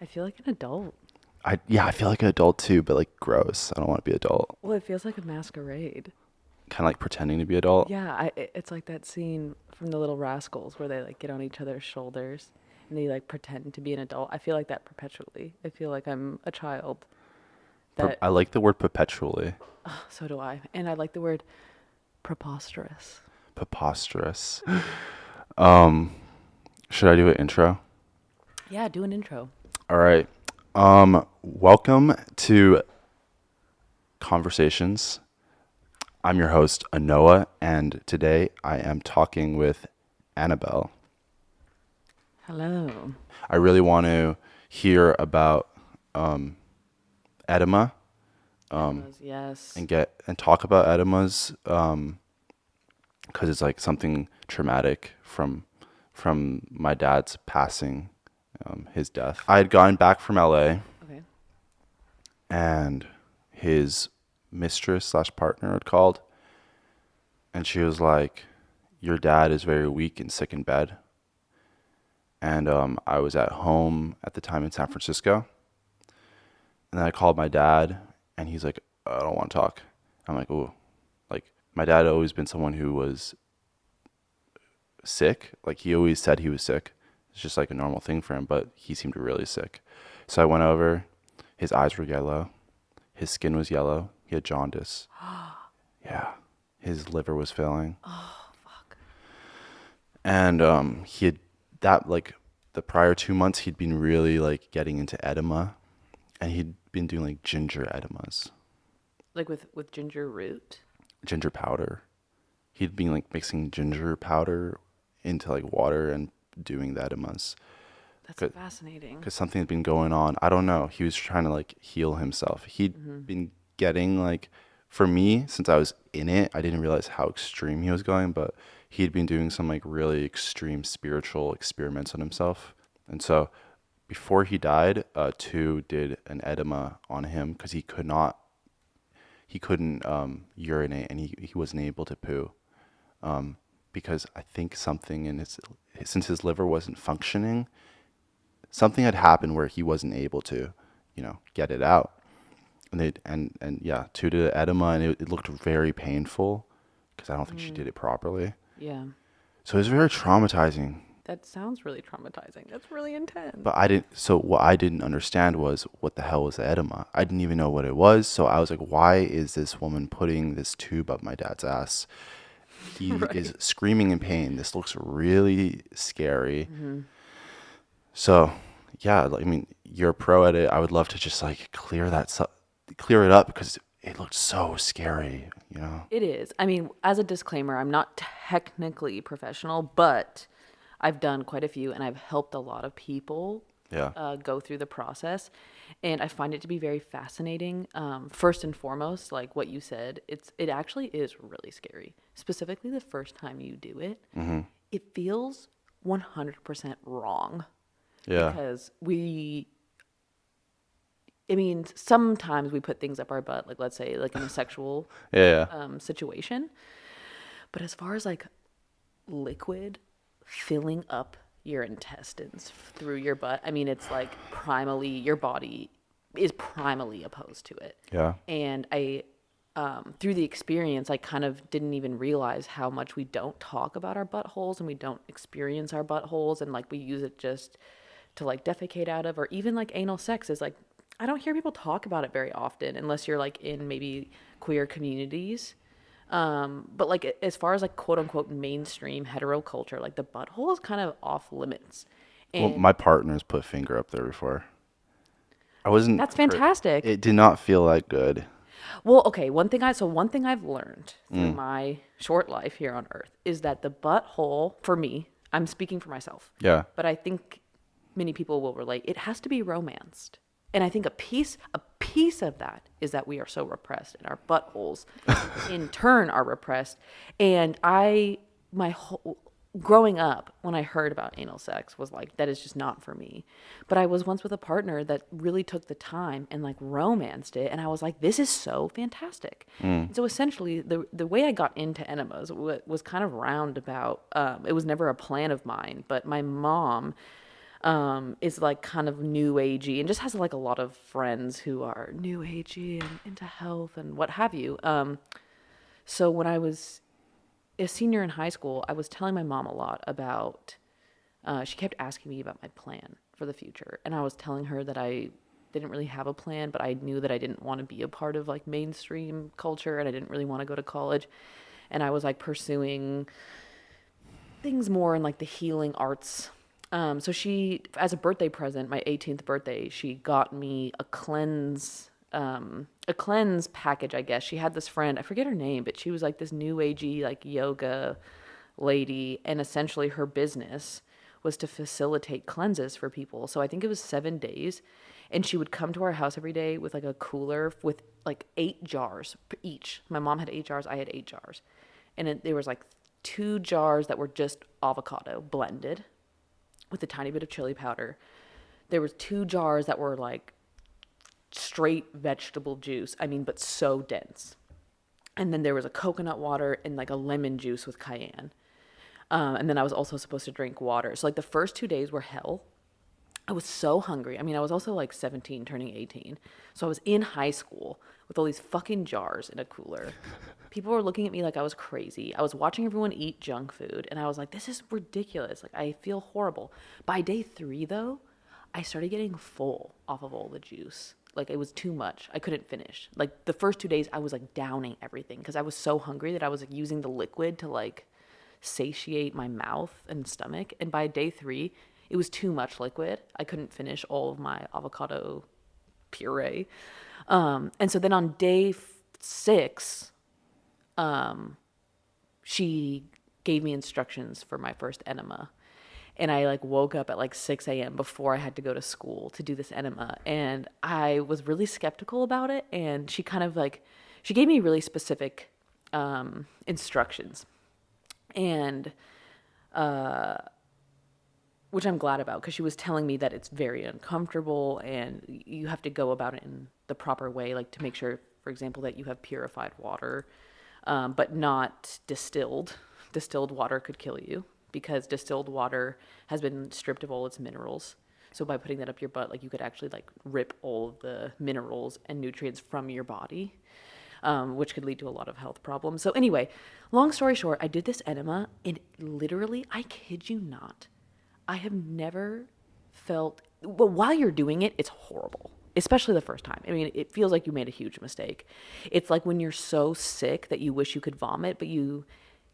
I feel like an adult. I feel like an adult too, but like gross. I don't want to be adult. Well, it feels like a masquerade. Kind of like pretending to be adult. Yeah, it's like that scene from The Little Rascals where they like get on each other's shoulders and they like pretend to be an adult. I feel like that perpetually. I feel like I'm a child. That I like the word perpetually. so do I. And I like the word preposterous. Preposterous. Um, should I do an intro? Yeah, do an intro. All right. Welcome to Conversations. I'm your host, Anoa, and today I am talking with Annabelle. Hello. I really want to hear about Edema, Enemas, yes. and talk about edemas, because it's like something traumatic from my dad's passing, his death. I had gone back from LA, Okay. and his mistress slash partner had called, and she was like, "Your dad is very weak and sick in bed." And I was at home at the time in San Francisco, and then I called my dad, and he's like, "I don't want to talk." I'm like, "Oh, like my dad had always been someone who was sick. Like he always said he was sick. It's just like a normal thing for him, but he seemed really sick." So I went over. His eyes were yellow. His skin was yellow. He had jaundice. Yeah. His liver was failing. Oh, fuck. And he had that like the prior 2 months he'd been really like getting into edema, and he'd been doing like ginger edemas, Like with ginger root? ginger powder. He'd been like mixing ginger powder into like water and doing the edemas That's fascinating. because something had been going on. I don't know. He was trying to like heal himself. He'd Mm-hmm. been getting like, for me, since I was in it, I didn't realize how extreme he was going, but he'd been doing some like really extreme spiritual experiments on himself. And so before he died, two did an edema on him because he couldn't urinate, and he wasn't able to poo, because I think something in since his liver wasn't functioning, something had happened where he wasn't able to, get it out. And and yeah, two did an edema, and it looked very painful because I don't think she Mm. did it properly. Yeah. So it was very traumatizing. That sounds really traumatizing. That's really intense. But I didn't. So what I didn't understand was what the hell was the edema. I didn't even know what it was. So I was like, why is this woman putting this tube up my dad's ass? He is Right. screaming in pain. This looks really scary. Hmm. So yeah, I mean, you're a pro at it. I would love to just like clear it up because it looked so scary. It is. I mean, as a disclaimer, I'm not technically professional, but I've done quite a few and I've helped a lot of people Yeah. go through the process. And I find it to be very fascinating. First and foremost, like what you said, it actually is really scary. Specifically, the first time you do it, Mm-hmm. it feels 100% wrong Yeah. because I mean, sometimes we put things up our butt, like let's say, like in a sexual Yeah. situation. But as far as like liquid filling up your intestines through your butt, I mean, it's like primally, your body is primally opposed to it. Yeah. And through the experience, I kind of didn't even realize how much we don't talk about our buttholes and we don't experience our buttholes, and like we use it just to like defecate out of, or even like anal sex is like, I don't hear people talk about it very often unless you're like in maybe queer communities. But like as far as like quote unquote mainstream hetero culture, like the butthole is kind of off limits. Well, And my partner's put a finger up there before. I wasn't that's hurt. fantastic. It did not feel that good. Well, okay, one thing I've learned through Mm. my short life here on earth is that the butthole, for me, I'm speaking for myself, Yeah. but I think many people will relate, it has to be romanced. And I think a piece of that is that we are so repressed and our buttholes in turn are repressed. And my whole growing up, when I heard about anal sex, was like, that is just not for me. But I was once with a partner that really took the time and like romanced it, and I was like, this is so fantastic. Mm. And so essentially, the way I got into enemas was kind of roundabout. It was never a plan of mine, but my mom is like kind of new agey and just has like a lot of friends who are new agey and into health and what have you. So when I was a senior in high school, I was telling my mom a lot about, she kept asking me about my plan for the future. And I was telling her that I didn't really have a plan, but I knew that I didn't want to be a part of like mainstream culture and I didn't really want to go to college. And I was like pursuing things more in like the healing arts. So she, as a birthday present, my 18th birthday, she got me a cleanse package, I guess. She had this friend, I forget her name, but she was like this new agey, like yoga lady. And essentially her business was to facilitate cleanses for people. So I think it was 7 days. And she would come to our house every day with like a cooler with like 8 jars each. My mom had 8 jars, I had 8 jars. And there was like 2 jars that were just avocado blended with a tiny bit of chili powder. There was 2 jars that were like straight vegetable juice. I mean, but so dense. And then there was a coconut water and like a lemon juice with cayenne. And then I was also supposed to drink water. So like the first 2 days were hell. I was so hungry. I mean, I was also like 17, turning 18. So I was in high school with all these fucking jars in a cooler. People were looking at me like I was crazy. I was watching everyone eat junk food, and I was like, this is ridiculous. Like, I feel horrible. By day 3, though, I started getting full off of all the juice. Like, it was too much. I couldn't finish. Like, the first 2 days, I was like downing everything because I was so hungry that I was like using the liquid to like satiate my mouth and stomach. And by day 3, it was too much liquid. I couldn't finish all of my avocado puree. And so then on day 6, she gave me instructions for my first enema. And I like woke up at like 6 a.m. before I had to go to school to do this enema. And I was really skeptical about it. And she kind of like, she gave me really specific instructions. And which I'm glad about because she was telling me that it's very uncomfortable and you have to go about it in the proper way, like to make sure, for example, that you have purified water, but not distilled. Distilled water could kill you because distilled water has been stripped of all its minerals. So by putting that up your butt, like you could actually like rip all of the minerals and nutrients from your body, which could lead to a lot of health problems. So anyway, long story short, I did this enema and literally, I kid you not, I have never felt, well, while you're doing it, it's horrible, especially the first time. I mean, it feels like you made a huge mistake. It's like when you're so sick that you wish you could vomit, but you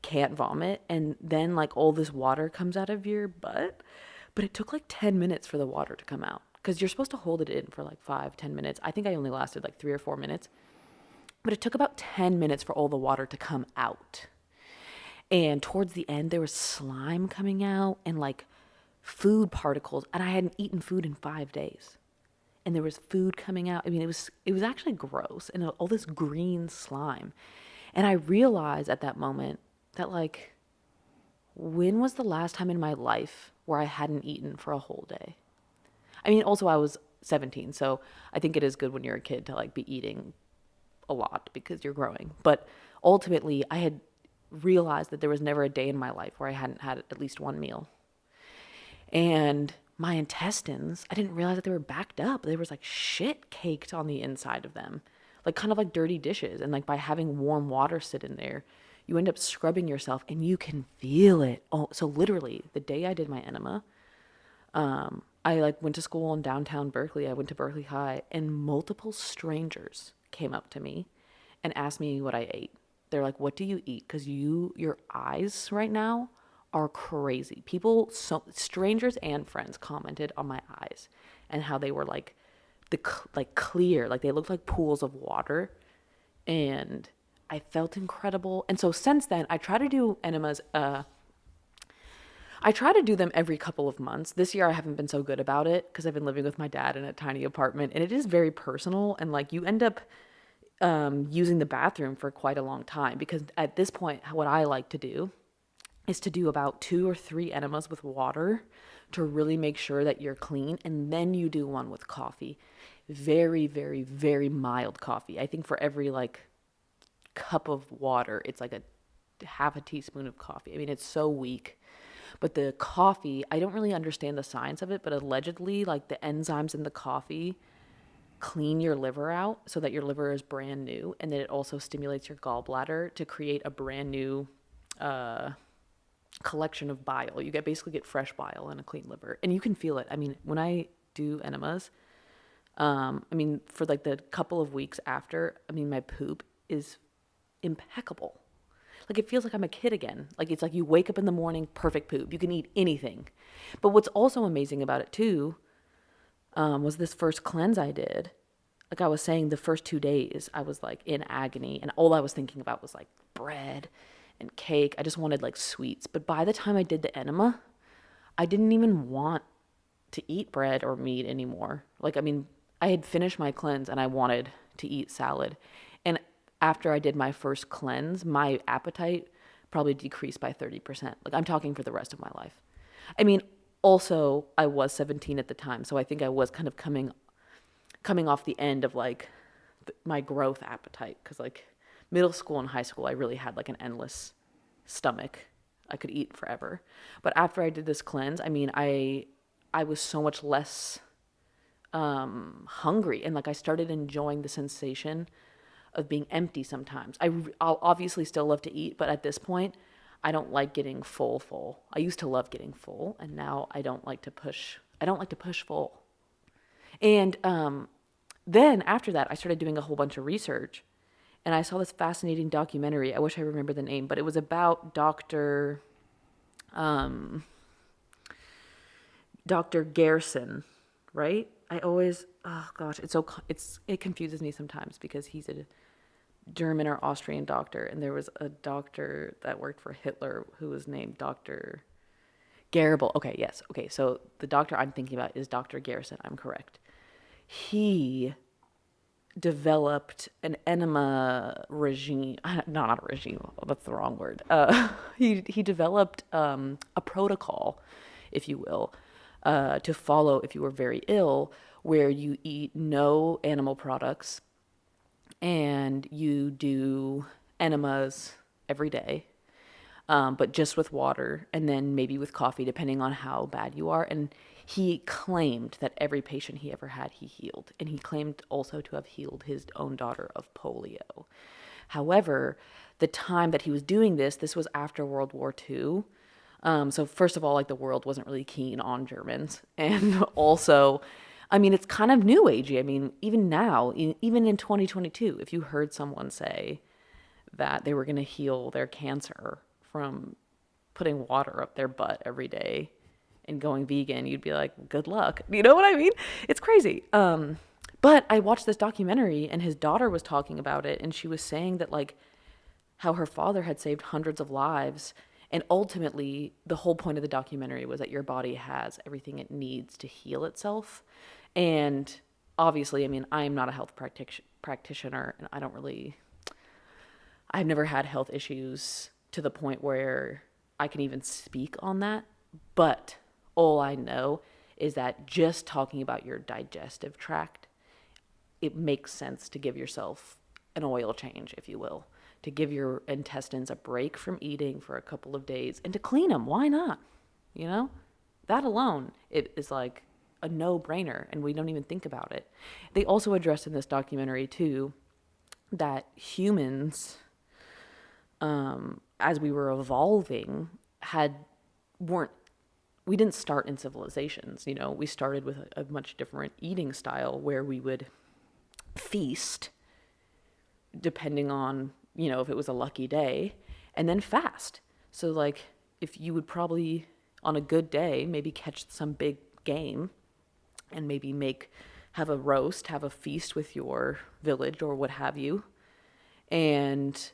can't vomit. And then like all this water comes out of your butt. But it took like 10 minutes for the water to come out because you're supposed to hold it in for like 5, 10 minutes. I think I only lasted like 3 or 4 minutes, but it took about 10 minutes for all the water to come out. And towards the end, there was slime coming out and like food particles, and I hadn't eaten food in 5 days, and there was food coming out. I mean, it was actually gross, and all this green slime. And I realized at that moment that like, when was the last time in my life where I hadn't eaten for a whole day? I mean, also I was 17, so I think it is good when you're a kid to like be eating a lot because you're growing. But ultimately, I had realized that there was never a day in my life where I hadn't had at least one meal. And my intestines, I didn't realize that they were backed up. There was like shit caked on the inside of them, like kind of like dirty dishes. And like by having warm water sit in there, you end up scrubbing yourself and you can feel it. Oh, so literally the day I did my enema, I like went to school in downtown Berkeley. I went to Berkeley High and multiple strangers came up to me and asked me what I ate. They're like, what do you eat? Because your eyes right now are crazy. People, so strangers and friends commented on my eyes and how they were like like clear, like they looked like pools of water, and I felt incredible. And so since then, I try to do enemas. I try to do them every couple of months. This year, I haven't been so good about it because I've been living with my dad in a tiny apartment, and it is very personal. And like you end up using the bathroom for quite a long time because at this point, what I like to do is to do about 2 or 3 enemas with water to really make sure that you're clean. And then you do one with coffee. Very, very, very mild coffee. I think for every like cup of water, it's like a half a teaspoon of coffee. I mean, it's so weak. But the coffee, I don't really understand the science of it, but allegedly, like the enzymes in the coffee clean your liver out so that your liver is brand new, and then it also stimulates your gallbladder to create a brand new collection of bile. You basically get fresh bile and a clean liver, and you can feel it. I mean, when I do enemas, I mean, for like the couple of weeks after, I mean, my poop is impeccable. Like it feels like I'm a kid again. Like it's like you wake up in the morning, perfect poop. You can eat anything. But what's also amazing about it too, was this first cleanse I did. Like I was saying, the first 2 days I was like in agony, and all I was thinking about was like bread and cake. I just wanted like sweets. But by the time I did the enema, I didn't even want to eat bread or meat anymore. Like, I mean, I had finished my cleanse and I wanted to eat salad. And after I did my first cleanse, my appetite probably decreased by 30%. Like, I'm talking for the rest of my life. I mean, also, I was 17 at the time, so I think I was kind of coming off the end of like my growth appetite, because like middle school and high school, I really had like an endless stomach. I could eat forever. But after I did this cleanse, I mean, I was so much less hungry, and like I started enjoying the sensation of being empty sometimes. I'll obviously still love to eat, but at this point, I don't like getting full. I used to love getting full, and now I don't like to push. I don't like to push full. And then after that, I started doing a whole bunch of research, and I saw this fascinating documentary. I wish I remember the name, but it was about Dr. Gerson, right? I always, oh gosh, it confuses me sometimes because he's a German or Austrian doctor, and there was a doctor that worked for Hitler who was named Dr. Garibald. Okay, yes. Okay, so the doctor I'm thinking about is Dr. Garrison. I'm correct. He developed an enema regime. No, not a regime. That's the wrong word. He developed a protocol, if you will, to follow if you were very ill, where you eat no animal products and you do enemas every day, but just with water and then maybe with coffee, depending on how bad you are. And he claimed that every patient he ever had, he healed. And he claimed also to have healed his own daughter of polio. However, the time that he was doing this was after World War II. So first of all, like the world wasn't really keen on Germans. And also, I mean, it's kind of new agey. I mean, even now, even in 2022, if you heard someone say that they were going to heal their cancer from putting water up their butt every day and going vegan, you'd be like, good luck. You know what I mean? It's crazy. But I watched this documentary, and his daughter was talking about it, and she was saying that like how her father had saved hundreds of lives. And ultimately, the whole point of the documentary was that your body has everything it needs to heal itself. And obviously, I mean, I'm not a health practitioner, and I've never had health issues to the point where I can even speak on that. But all I know is that just talking about your digestive tract, it makes sense to give yourself an oil change, if you will, to give your intestines a break from eating for a couple of days and to clean them. Why not? You know, that alone, it is like a no-brainer, and we don't even think about it. They also addressed in this documentary too that humans, as we were evolving, we didn't start in civilizations. You know, we started with a much different eating style where we would feast depending on, you know, if it was a lucky day, and then fast. So like if you would probably on a good day maybe catch some big game and maybe have a roast, have a feast with your village or what have you. And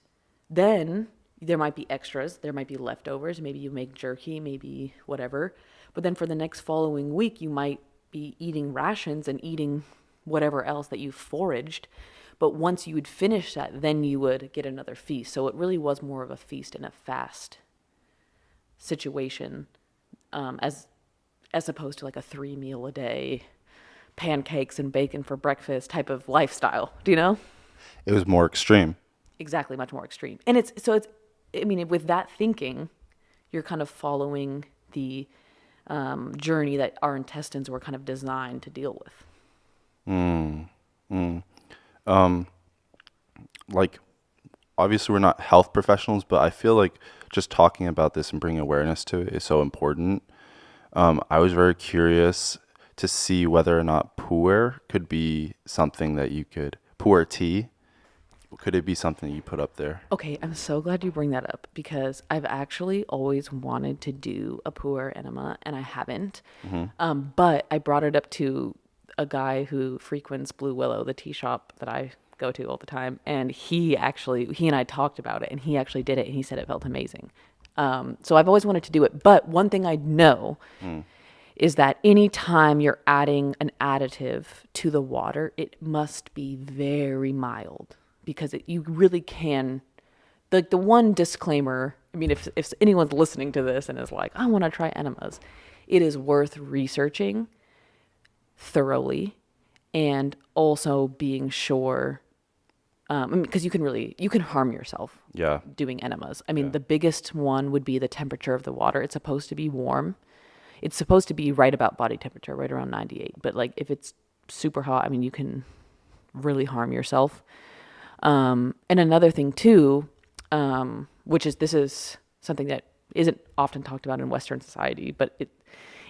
then there might be extras, there might be leftovers, maybe you make jerky, maybe whatever. But then for the next following week, you might be eating rations and eating whatever else that you foraged. But once you would finish that, then you would get another feast. So it really was more of a feast and a fast situation, as opposed to like a 3 meal a day, pancakes and bacon for breakfast type of lifestyle. Do you know? It was more extreme. Exactly, much more extreme. And I mean, with that thinking, you're kind of following the journey that our intestines were kind of designed to deal with. Mm, mm. Um, like, obviously, we're not health professionals, but I feel like just talking about this and bringing awareness to it is so important. I was very curious to see whether or not puer could be something that you could, puer tea, could it be something you put up there? Okay, I'm so glad you bring that up because I've actually always wanted to do a puer enema and I haven't. Hmm. But I brought it up to a guy who frequents Blue Willow, the tea shop that I go to all the time, and he and I talked about it, and he actually did it, and he said it felt amazing. So I've always wanted to do it, but one thing I know Mm. is that anytime you're adding an additive to the water, it must be very mild because you really can. Like the one disclaimer, I mean, if anyone's listening to this and is like, I want to try enemas, it is worth researching thoroughly and also being sure, because you can harm yourself Yeah. doing enemas. I mean, Yeah. the biggest one would be the temperature of the water. It's supposed to be warm. It's supposed to be right about body temperature, right around 98. But like if it's super hot, I mean, you can really harm yourself. And another thing too, this is something that isn't often talked about in Western society, but it,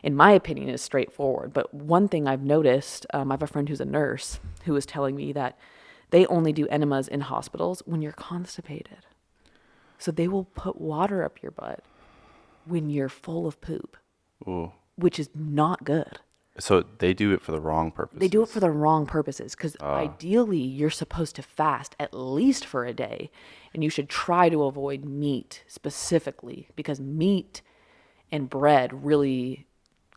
in my opinion, is straightforward. But one thing I've noticed, I have a friend who's a nurse who was telling me that they only do enemas in hospitals when you're constipated. So they will put water up your butt when you're full of poop, Ooh. which is not good. So they do it for the wrong They do it for purposes. the wrong purposes because Ah. ideally you're supposed to fast at least for a day, and you should try to avoid meat specifically because meat and bread really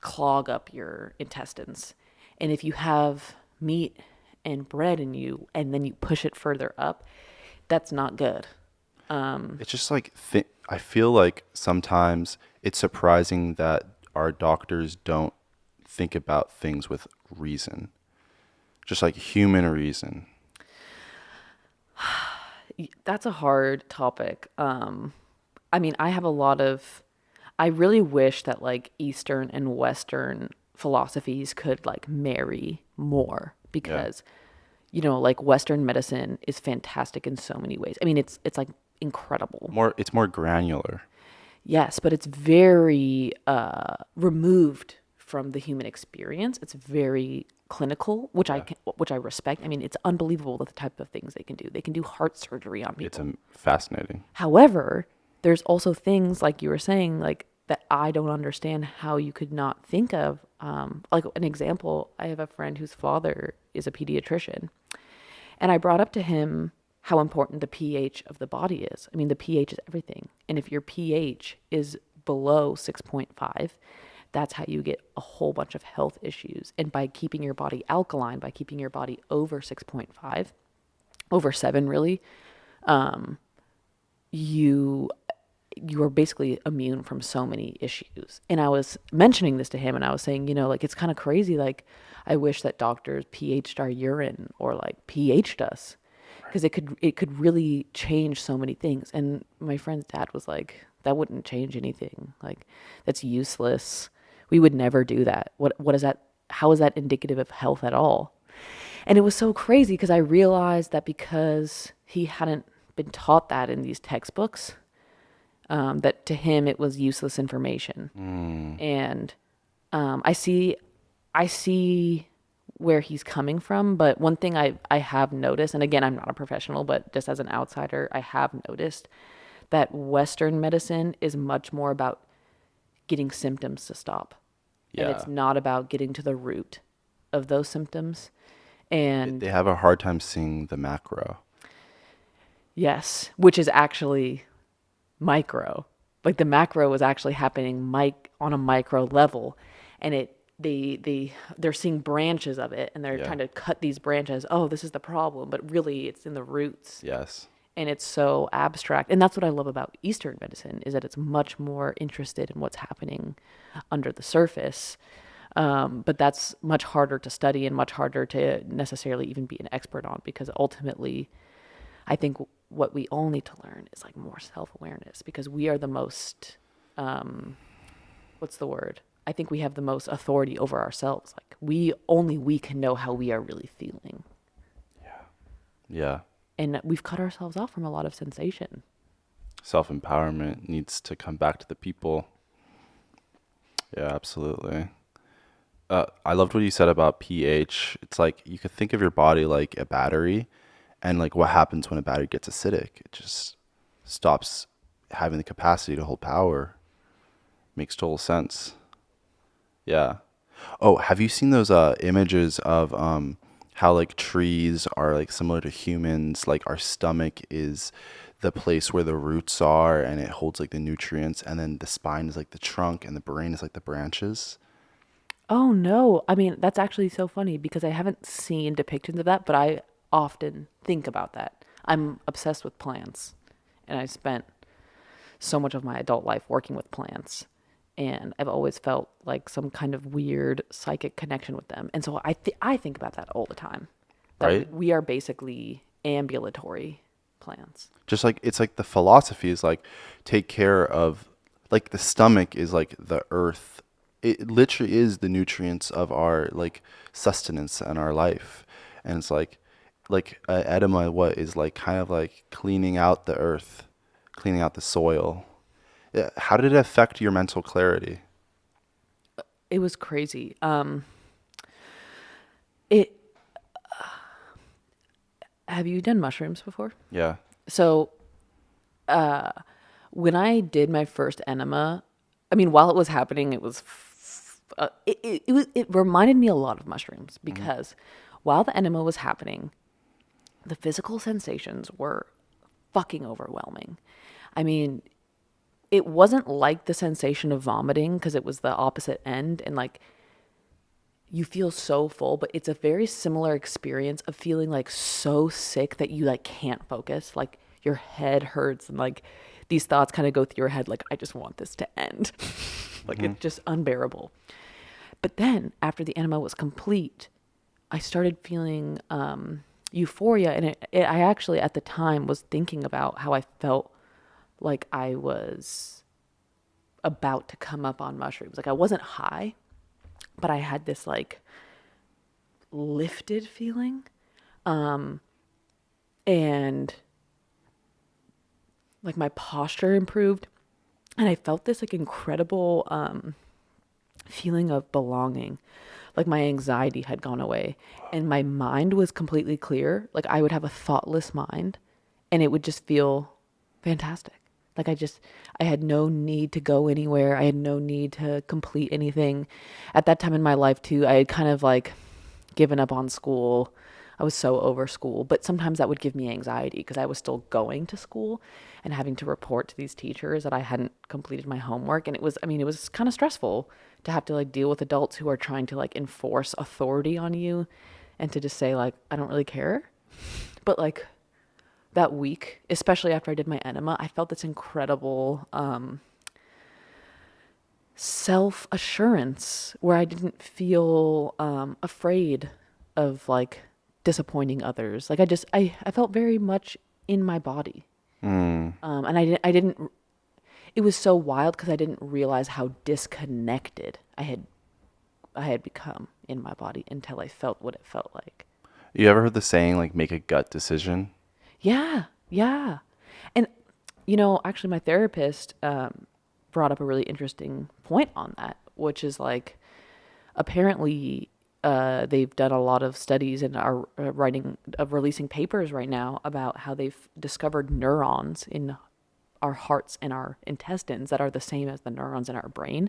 clog up your intestines. And if you have meat and bread in you and then you push it further up, that's not good. It's just like I feel like sometimes it's surprising that our doctors don't think about things with reason, just like human reason. That's a hard topic. I mean, I really wish that like Eastern and Western philosophies could like marry more Yeah. because, like Western medicine is fantastic in so many ways. I mean, it's like incredible. It's more granular. Yes, but it's very removed from the human experience. It's very clinical, Yeah. which I respect. I mean, it's unbelievable the type of things they can do. They can do heart surgery on It's people. fascinating. However, there's also things like you were saying, like that I don't understand how you could not think of. Like an example, I have a friend whose father is a pediatrician, and I brought up to him how important the pH of the body is. I mean, the pH is everything. And if your pH is below 6.5, that's how you get a whole bunch of health issues. And by keeping your body alkaline, by keeping your body over 6.5, over 7 really, you you are basically immune from so many issues. And I was mentioning this to him and I was saying, like it's kind of crazy. Like I wish that doctors pH'd our urine or like pH'd us because it could really change so many things. And my friend's dad was like, that wouldn't change anything. Like that's useless. We would never do that. What is that? How is that indicative of health at all? And it was so crazy because I realized that because he hadn't been taught that in these textbooks, that to him it was useless information. Mm. And I see where he's coming from, but one thing I have noticed, and again, I'm not a professional, but just as an outsider, I have noticed that Western medicine is much more about getting symptoms to stop. And Yeah. it's not about getting to the root of those symptoms. And They have a hard time seeing the macro. yes, which is actually micro. Like the macro is actually happening on a micro level, and they're seeing branches of it, and they're Yeah. trying to cut these branches. Oh, this is the problem, but really it's in the roots, Yes. and it's so abstract. And that's what I love about Eastern medicine is that it's much more interested in what's happening under the surface. But that's much harder to study and much harder to necessarily even be an expert on because ultimately I think what we all need to learn is like more self-awareness because we are the most what's the word? I think we have the most authority over ourselves. Like we can know how we are really feeling. Yeah. And we've cut ourselves off from a lot of sensation. Self-empowerment needs to come back to the people. Yeah, absolutely. I loved what you said about pH. It's like you could think of your body like a battery, and like what happens when a battery gets acidic? It just stops having the capacity to hold power. Makes total sense. Yeah. Oh, have you seen those images of how like trees are like similar to humans? Like our stomach is the place where the roots are and it holds like the nutrients, and then the spine is like the trunk and the brain is like the branches. Oh no. I mean, that's actually so funny because I haven't seen depictions of that, but I often think about that. I'm obsessed with plants and I spent so much of my adult life working with plants. And I've always felt like some kind of weird psychic connection with them. And so I think about that all the time. That Right? we are basically ambulatory plants. Just like it's like the philosophy is like take care of, like the stomach is like the earth. It literally is the nutrients of our like sustenance and our life. And it's like edema, what is like kind of like cleaning out the earth, cleaning out the soil. Yeah, how did it affect your mental clarity? It was crazy. It Have you done mushrooms before? Yeah. So when I did my first enema, I mean, while it was happening, it reminded me a lot of mushrooms Hmm. because while the enema was happening, the physical sensations were fucking overwhelming. I mean, it wasn't like the sensation of vomiting because it was the opposite end and like you feel so full, but it's a very similar experience of feeling like so sick that you like can't focus. Like your head hurts and like these thoughts kind of go through your head like I just want this to end. Like Hmm. it's just unbearable. But then after the enema was complete, I started feeling euphoria and I actually at the time was thinking about how I felt like I was about to come up on mushrooms. Like I wasn't high, but I had this like lifted feeling. And like my posture improved and I felt this like incredible feeling of belonging. Like my anxiety had gone away and my mind was completely clear. Like I would have a thoughtless mind and it would just feel fantastic. Like I had no need to go anywhere. I had no need to complete anything. At that time in my life too, I had kind of like given up on school. I was so over school, but sometimes that would give me anxiety because I was still going to school and having to report to these teachers that I hadn't completed my homework. And I mean, it was kind of stressful to have to like deal with adults who are trying to like enforce authority on you and to just say, like, I don't really care. But like that week, especially after I did my enema, I felt this incredible self assurance where I didn't feel afraid of like disappointing others. Like I felt very much in my body. Mm. And I didn't, it was so wild because I didn't realize how disconnected I had become in my body until I felt what it felt like. You ever heard the saying like make a gut decision? Yeah, yeah. And, you know, actually, my therapist brought up a really interesting point on that, which is like apparently they've done a lot of studies and are releasing papers right now about how they've discovered neurons in our hearts and our intestines that are the same as the neurons in our brain.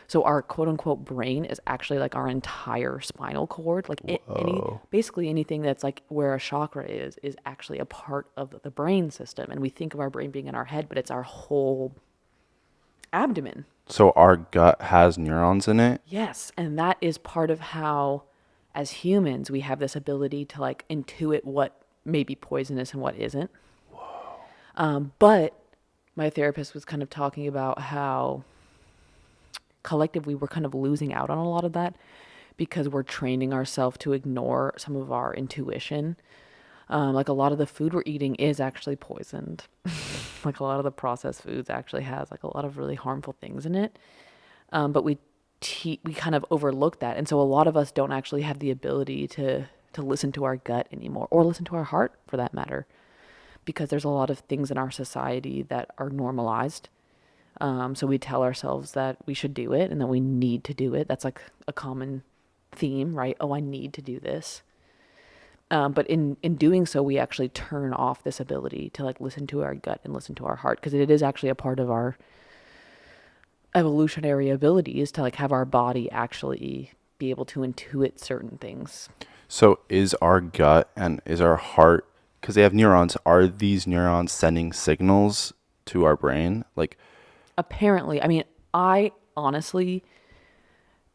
So our quote unquote brain is actually like our entire spinal cord. Like Whoa. basically anything that's like where a chakra is actually a part of the brain system. And we think of our brain being in our head, but it's our whole abdomen. So our gut has neurons in it? Yes. And that is part of how, as humans, we have this ability to like intuit what may be poisonous and what isn't. But my therapist was kind of talking about how collectively we're kind of losing out on a lot of that because we're training ourselves to ignore some of our intuition. Like a lot of the food we're eating is actually poisoned. Like a lot of the processed foods actually has like a lot of really harmful things in it. but we kind of overlook that, and so a lot of us don't actually have the ability to listen to our gut anymore, or listen to our heart for that matter, because there's a lot of things in our society that are normalized. So we tell ourselves that we should do it and that we need to do it. That's like a common theme, right? Oh, I need to do this. But in doing so, we actually turn off this ability to like listen to our gut and listen to our heart, because it is actually a part of our evolutionary abilities to like have our body actually be able to intuit certain things. So is our gut and is our heart, because they have neurons, are these neurons sending signals to our brain? Like, Apparently, I mean, I honestly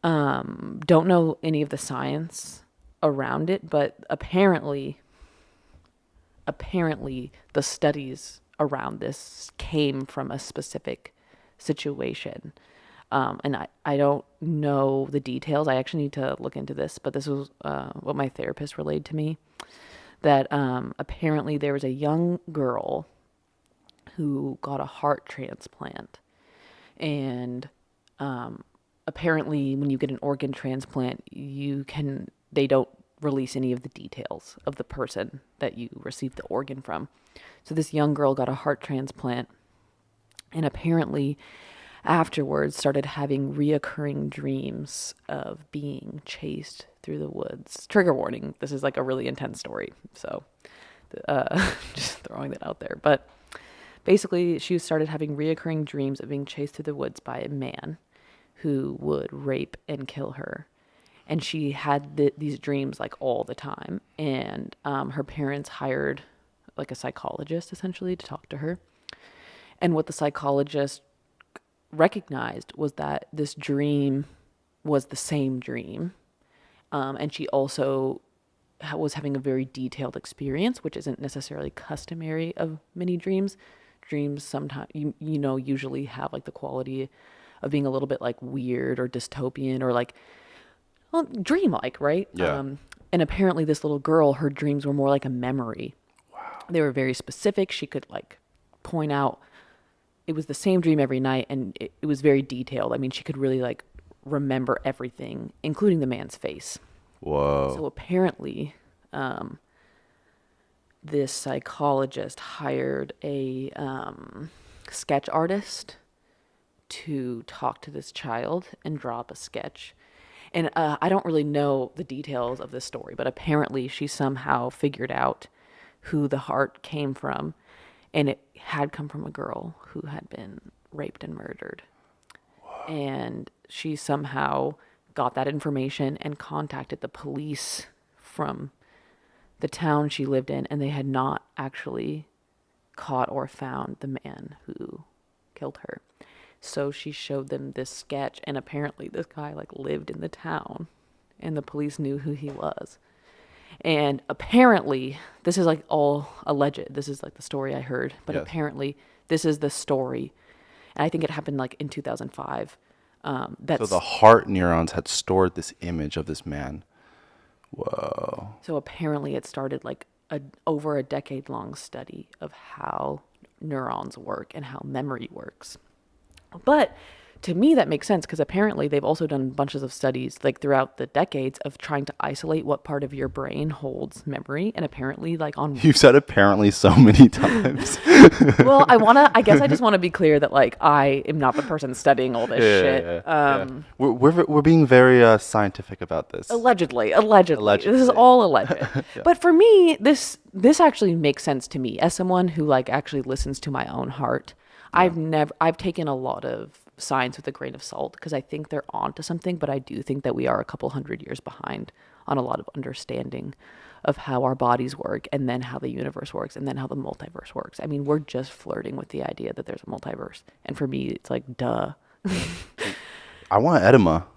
don't know any of the science around it, but apparently the studies around this came from a specific situation. And I don't know the details. I actually need to look into this, but this was what my therapist relayed to me, that apparently there was a young girl who got a heart transplant. And apparently when you get an organ transplant, they don't release any of the details of the person that you received the organ from. So this young girl got a heart transplant, and apparently afterwards started having reoccurring dreams of being chased through the woods. Trigger warning, this is like a really intense story, so just throwing that out there. But basically she started having reoccurring dreams of being chased through the woods by a man who would rape and kill her. And she had these dreams like all the time. And her parents hired like a psychologist essentially to talk to her. And what the psychologist recognized was that this dream was the same dream. And she also was having a very detailed experience, which isn't necessarily customary of many dreams. Dreams sometimes, usually have like the quality of being a little bit like weird or dystopian or like, well, dreamlike, right? yeah. And apparently this little girl, her dreams were more like a memory. They were very specific. She could like point out, it was the same dream every night, and it was very detailed. I mean, she could really like remember everything, including the man's face. Whoa. So apparently, this psychologist hired a sketch artist to talk to this child and draw up a sketch. And I don't really know the details of this story, but apparently she somehow figured out who the heart came from, and it had come from a girl who had been raped and murdered. And she somehow got that information and contacted the police from the town she lived in, and they had not actually caught or found the man who killed her. So she showed them this sketch, and apparently this guy like lived in the town, and the police knew who he was. And apparently, this is like all alleged. This is like the story I heard, but Yes. apparently this is the story, and I think it happened like in 2005. So the heart neurons had stored this image of this man. Whoa. So apparently it started like over a decade long study of how neurons work and how memory works. But to me, that makes sense, because apparently they've also done bunches of studies like throughout the decades of trying to isolate what part of your brain holds memory. And apparently like on, You've said apparently so many times. well, I guess I just want to be clear that like I am not the person studying all this shit. Yeah. We're being very scientific about this. Allegedly. Allegedly. This is all alleged. But for me, this actually makes sense to me as someone who like actually listens to my own heart. I've taken a lot of science with a grain of salt, because I think they're onto something, but I do think that we are a couple hundred years behind on a lot of understanding of how our bodies work, and then how the universe works, and then how the multiverse works. I mean, we're just flirting with the idea that there's a multiverse. And for me, it's like, duh. I want Edema.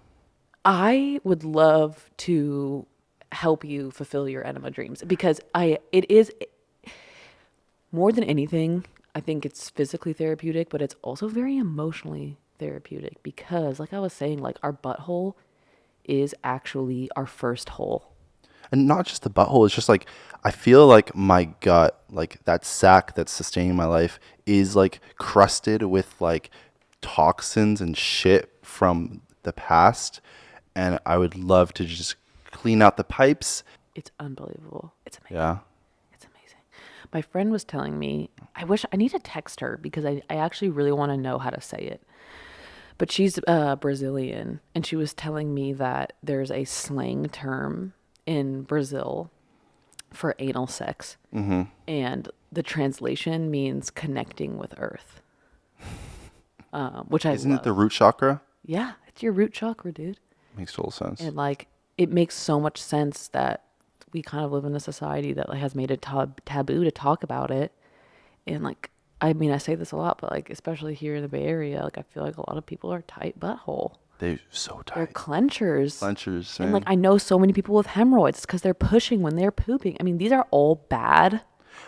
I would love to help you fulfill your enema dreams, because it is more than anything, I think it's physically therapeutic, but it's also very emotionally therapeutic, because like I was saying, like our butthole is actually our first hole. And not just the butthole, it's just like, I feel like my gut, like that sac that's sustaining my life, is like crusted with like toxins and shit from the past, and I would love to just clean out the pipes. It's unbelievable. It's amazing. Yeah. It's amazing. My friend was telling me, I need to text her because I actually really want to know how to say it. But she's Brazilian, and she was telling me that there's a slang term in Brazil for anal sex. And the translation means connecting with Earth, which I Isn't it love. the root chakra? Yeah, it's your root chakra, dude. Makes total sense. And like, it makes so much sense that we kind of live in a society that like has made it taboo to talk about it. And like, I mean, I say this a lot, but like, especially here in the Bay Area, like I feel like a lot of people are tight butthole. They're so They're tight. clenchers. Clenchers, And like, same. I know so many people with hemorrhoids because they're pushing when they're pooping. I mean, these are all bad.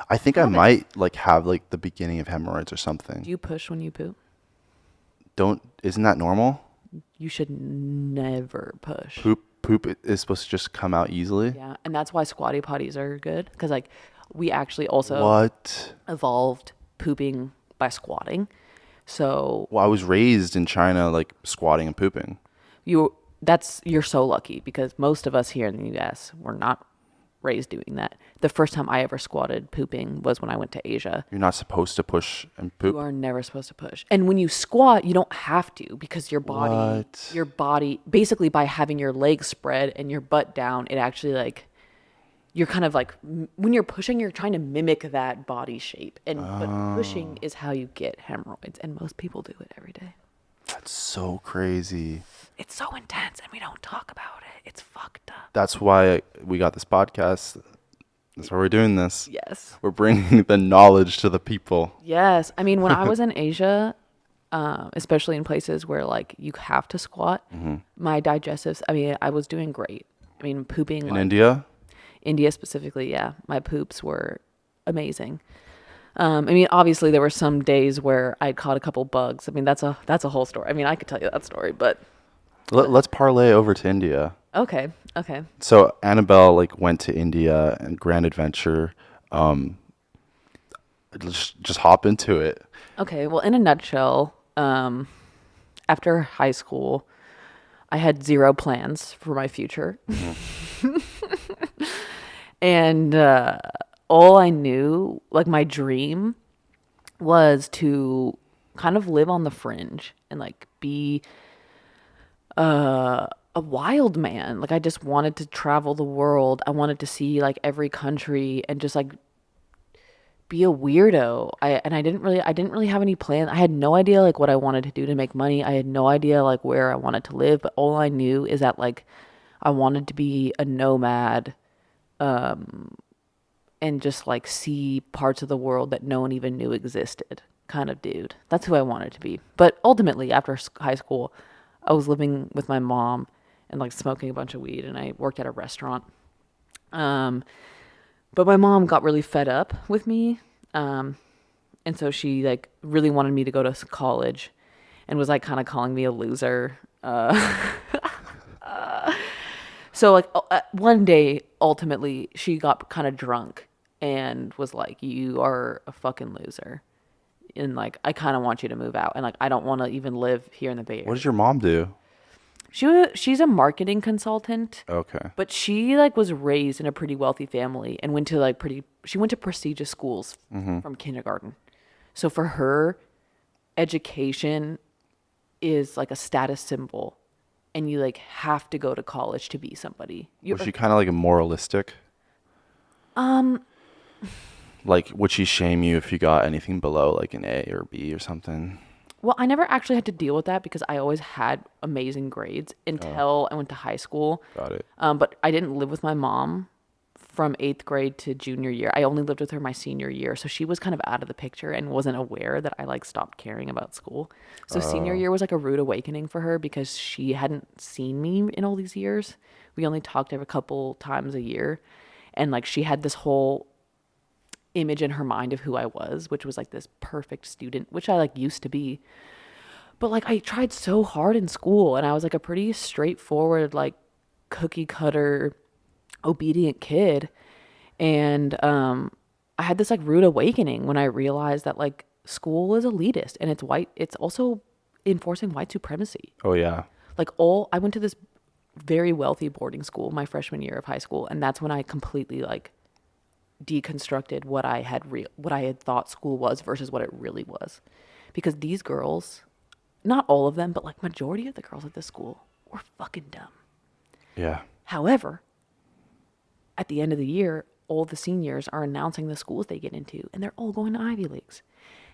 I think I might like have like the beginning of hemorrhoids or something. Do you push when you poop? Isn't that normal? You should never push. Poop is supposed to just come out easily. Yeah. And that's why squatty potties are good. Because like, we actually also What? evolved pooping by squatting. So Well, I was raised in China, like squatting and pooping. you're so lucky because most of us here in the US were not raised doing that. The first time I ever squatted pooping was when I went to Asia. You're not supposed to push and poop. You are never supposed to push. And when you squat, you don't have to because What? your body basically by having your legs spread and your butt down, it actually like you're kind of like when you're pushing, you're trying to mimic that body shape. And but pushing is how you get hemorrhoids and most people do it every day. That's so crazy. It's so intense and we don't talk about it. It's fucked up. That's why we got this podcast. That's why we're doing this. Yes. We're bringing the knowledge to the people. Yes. I mean, when I was in Asia, especially in places where like you have to squat, my digestives, I mean, I was doing great. I mean, pooping In like India? India specifically, yeah, my poops were amazing. I mean, obviously there were some days where I caught a couple bugs. I mean, that's a whole story. I mean, I could tell you that story, but Let's parlay over to India. okay. So Annabelle like went to India and Grand Adventure. Just hop into it. Okay. Well, in a nutshell, after high school, I had zero plans for my future. And all I knew, like my dream, was to kind of live on the fringe and like be a wild man. Like I just wanted to travel the world. I wanted to see like every country and just like be a weirdo. I didn't really have any plans. I had no idea like what I wanted to do to make money. I had no idea like where I wanted to live, but all I knew is that like I wanted to be a nomad and just like see parts of the world that no one even knew existed kind of dude. That's who I wanted to be. But ultimately after high school, I was living with my mom and like smoking a bunch of weed and I worked at a restaurant. But my mom got really fed up with me. And so she like really wanted me to go to college and was like kind of calling me a loser. So like one day, ultimately, she got kind of drunk and was like, "You are a fucking loser." And like, I kind of want you to move out. And like, I don't want to even live here in the Bay Area. What does your mom do? She's a marketing consultant. Okay. But she like was raised in a pretty wealthy family and went to she went to prestigious schools from kindergarten. So for her, education is like a status symbol and you like have to go to college to be somebody. Was she kind of like a moralistic? Like, would she shame you if you got anything below like an A or B or something? Well, I never actually had to deal with that because I always had amazing grades until I went to high school. Got it. But I didn't live with my mom from 8th grade to junior year. I only lived with her my senior year. So she was kind of out of the picture and wasn't aware that I like stopped caring about school. So senior year was like a rude awakening for her because she hadn't seen me in all these years. We only talked every couple times a year. And like she had this whole image in her mind of who I was, which was like this perfect student, which I like used to be. But like I tried so hard in school and I was like a pretty straightforward, like cookie cutter, obedient kid. And I had this like rude awakening when I realized that like school is elitist and it's white. It's also enforcing white supremacy. Oh yeah. Like I went to this very wealthy boarding school my freshman year of high school, and that's when I completely like deconstructed what I had thought school was versus what it really was. Because these girls, not all of them, but like majority of the girls at this school were fucking dumb. Yeah. However, at the end of the year, all the seniors are announcing the schools they get into, and they're all going to Ivy Leagues.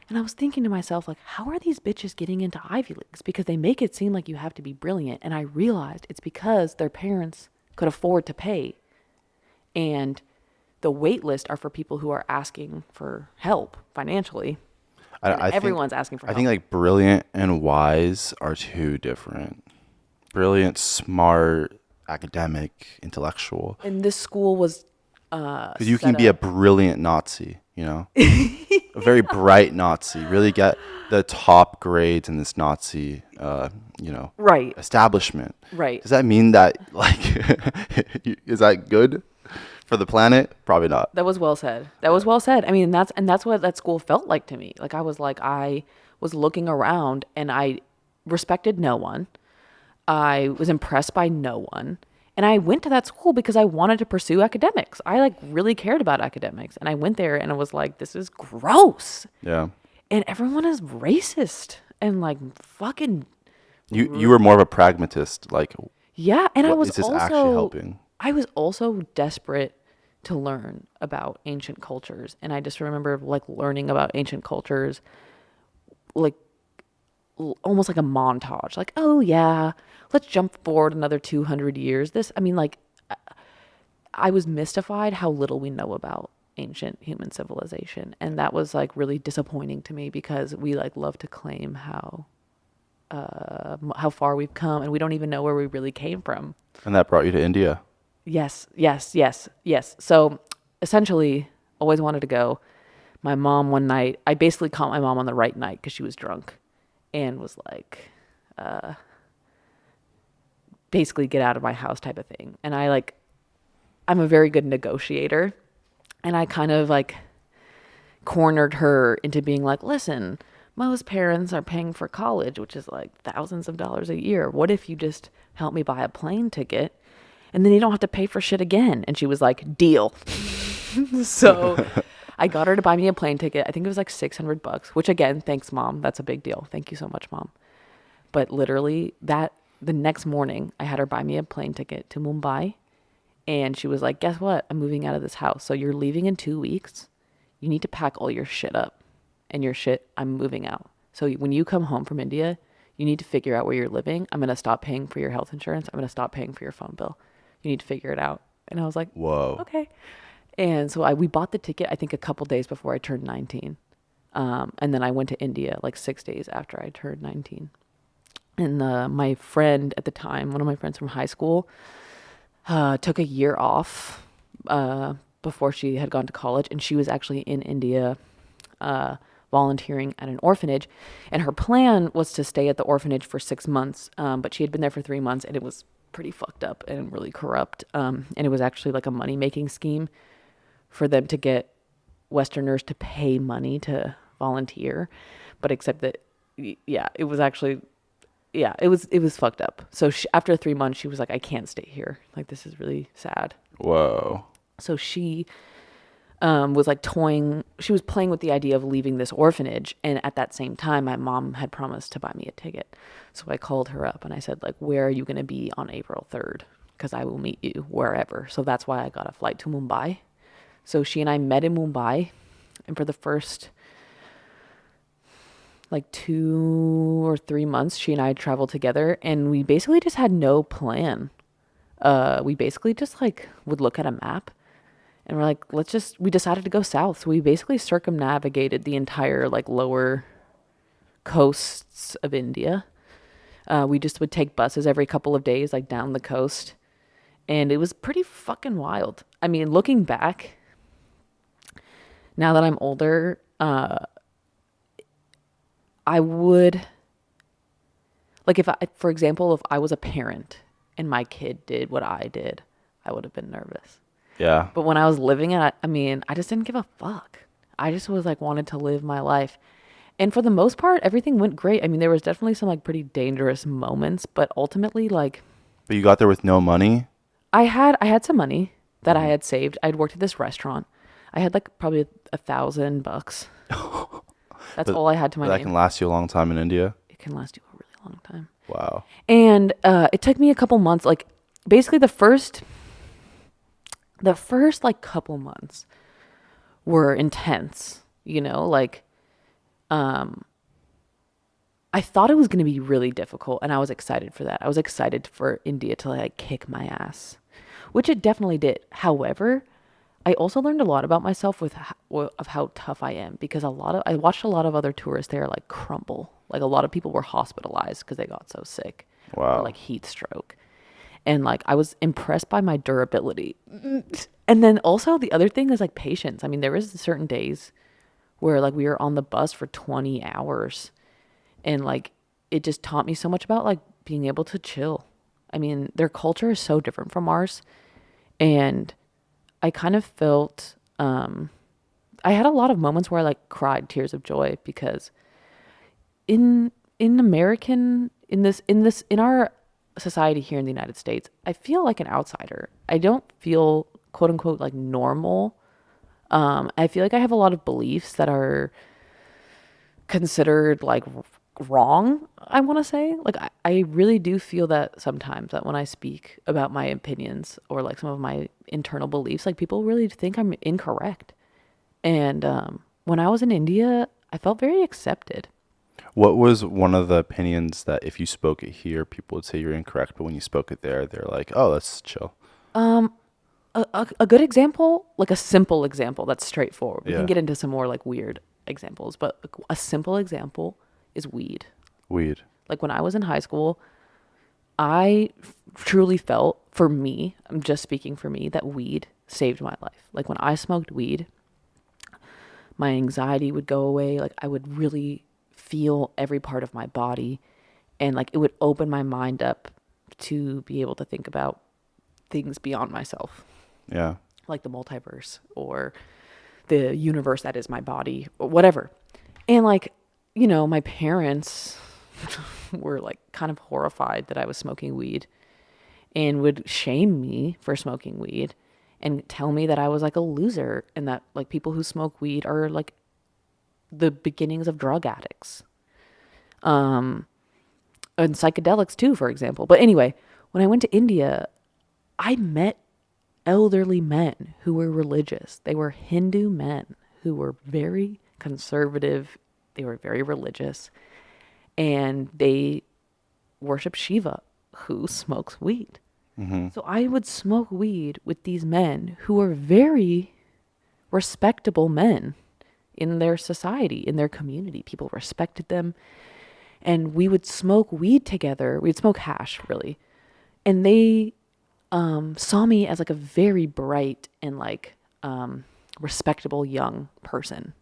And I was thinking to myself, like, how are these bitches getting into Ivy Leagues? Because they make it seem like you have to be brilliant. And I realized it's because their parents could afford to pay. And the wait list are for people who are asking for help financially. And I think everyone's asking for I help. think like brilliant and wise are two different. Brilliant, smart, academic, intellectual. And this school was Because you can set be a up. brilliant Nazi, you know, a very bright Nazi. Really get the top grades in this Nazi, Right, establishment. right. Does that mean that like, is that good for the planet? Probably not. That was well said. That was well said. I mean, that's what that school felt like to me. Like I was looking around and I respected no one. I was impressed by no one. And I went to that school because I wanted to pursue academics. I like really cared about academics. And I went there and I was like, this is gross. Yeah. And everyone is racist and like fucking You were more of a pragmatist. Like, yeah. And what is this actually helping? I was also desperate to learn about ancient cultures. And I just remember like learning about ancient cultures, like almost like a montage. Like, oh yeah, let's jump forward another 200 years. I was mystified how little we know about ancient human civilization. And that was like really disappointing to me because we like love to claim how far we've come and we don't even know where we really came from. And that brought you to India. Yes, yes, yes, yes. So essentially, always wanted to go. My mom one night, I basically caught my mom on the right night because she was drunk and was like, basically get out of my house type of thing. And I'm a very good negotiator. And I kind of like cornered her into being like, listen, most parents are paying for college, which is like thousands of dollars a year. What if you just help me buy a plane ticket and then you don't have to pay for shit again? And she was like, deal. So I got her to buy me a plane ticket. I think it was like $600, which again, thanks mom. That's a big deal. Thank you so much, mom. But literally the next morning I had her buy me a plane ticket to Mumbai. And she was like, guess what? I'm moving out of this house. So you're leaving in 2 weeks. You need to pack all your shit up. And your shit, I'm moving out. So when you come home from India, you need to figure out where you're living. I'm going to stop paying for your health insurance. I'm going to stop paying for your phone bill. You need to figure it out. And I was like, Whoa. okay. And so we bought the ticket, I think a couple days before I turned 19. And then I went to India like 6 days after I turned 19. And my friend at the time, one of my friends from high school, took a year off before she had gone to college. And she was actually in India volunteering at an orphanage. And her plan was to stay at the orphanage for 6 months. But she had been there for 3 months and it was pretty fucked up and really corrupt. And it was actually like a money-making scheme for them to get Westerners to pay money to volunteer. But except that, yeah, it was actually, yeah, it was fucked up. So after 3 months, she was like, I can't stay here. Like, this is really sad. Whoa. So she was like she was playing with the idea of leaving this orphanage. And at that same time, my mom had promised to buy me a ticket. So I called her up and I said, like, where are you going to be on April 3rd? Because I will meet you wherever. So that's why I got a flight to Mumbai. So she and I met in Mumbai. And for the first like 2 or 3 months, she and I traveled together. And we basically just had no plan. We basically just like would look at a map. And we're like, we decided to go south. So we basically circumnavigated the entire like lower coasts of India. We just would take buses every couple of days, like down the coast. And it was pretty fucking wild. I mean, looking back, now that I'm older, I would, like for example, if I was a parent and my kid did what I did, I would have been nervous. Yeah. But when I was living it, I mean, I just didn't give a fuck. I just was like wanted to live my life. And for the most part, everything went great. I mean, there was definitely some like pretty dangerous moments, but ultimately, like But you got there with no money? I had some money that I Hmm. had saved. I'd worked at this restaurant. I had like probably $1,000. That's But all I had to my that can name. last you a long time in India? It can last you a really long time. Wow. And it took me a couple months. Like basically, the first like couple months were intense. You know, like I thought it was going to be really difficult, and I was excited for that. I was excited for India to like kick my ass, which it definitely did. However, I also learned a lot about myself of how tough I am because I watched a lot of other tourists there like crumble. Like a lot of people were hospitalized because they got so sick or Wow. like heat stroke. And like I was impressed by my durability. And then also the other thing is like patience. I mean, there was certain days where like we were on the bus for 20 hours and like it just taught me so much about like being able to chill. I mean, their culture is so different from ours, and I kind of felt I had a lot of moments where I like cried tears of joy because in American in our society here in the United States, I feel like an outsider. I don't feel quote unquote like normal. I feel like I have a lot of beliefs that are considered like wrong, I want to say. Like I really do feel that sometimes that when I speak about my opinions or like some of my internal beliefs, like people really think I'm incorrect. And when I was in India, I felt very accepted. What was one of the opinions that if you spoke it here, people would say you're incorrect, but when you spoke it there, they're like, oh, that's chill. A good example, like a simple example that's straightforward. We can Yeah. get into some more like weird examples, but a simple example is weed. Weed. Like when I was in high school, I truly felt, for me, I'm just speaking for me, that weed saved my life. Like when I smoked weed, my anxiety would go away. Like I would really feel every part of my body, and like it would open my mind up to be able to think about things beyond myself, Yeah. like the multiverse or the universe that is my body or whatever. And like, my parents were like kind of horrified that I was smoking weed and would shame me for smoking weed and tell me that I was like a loser and that like people who smoke weed are like the beginnings of drug addicts. And psychedelics too, for example. But anyway, when I went to India, I met elderly men who were religious. They were Hindu men who were very conservative. They were very religious and they worship Shiva, who smokes weed. Hmm. So I would smoke weed with these men who were very respectable men in their society, in their community. People respected them. And we would smoke weed together. We'd smoke hash, really. And they saw me as like a very bright and like respectable young person.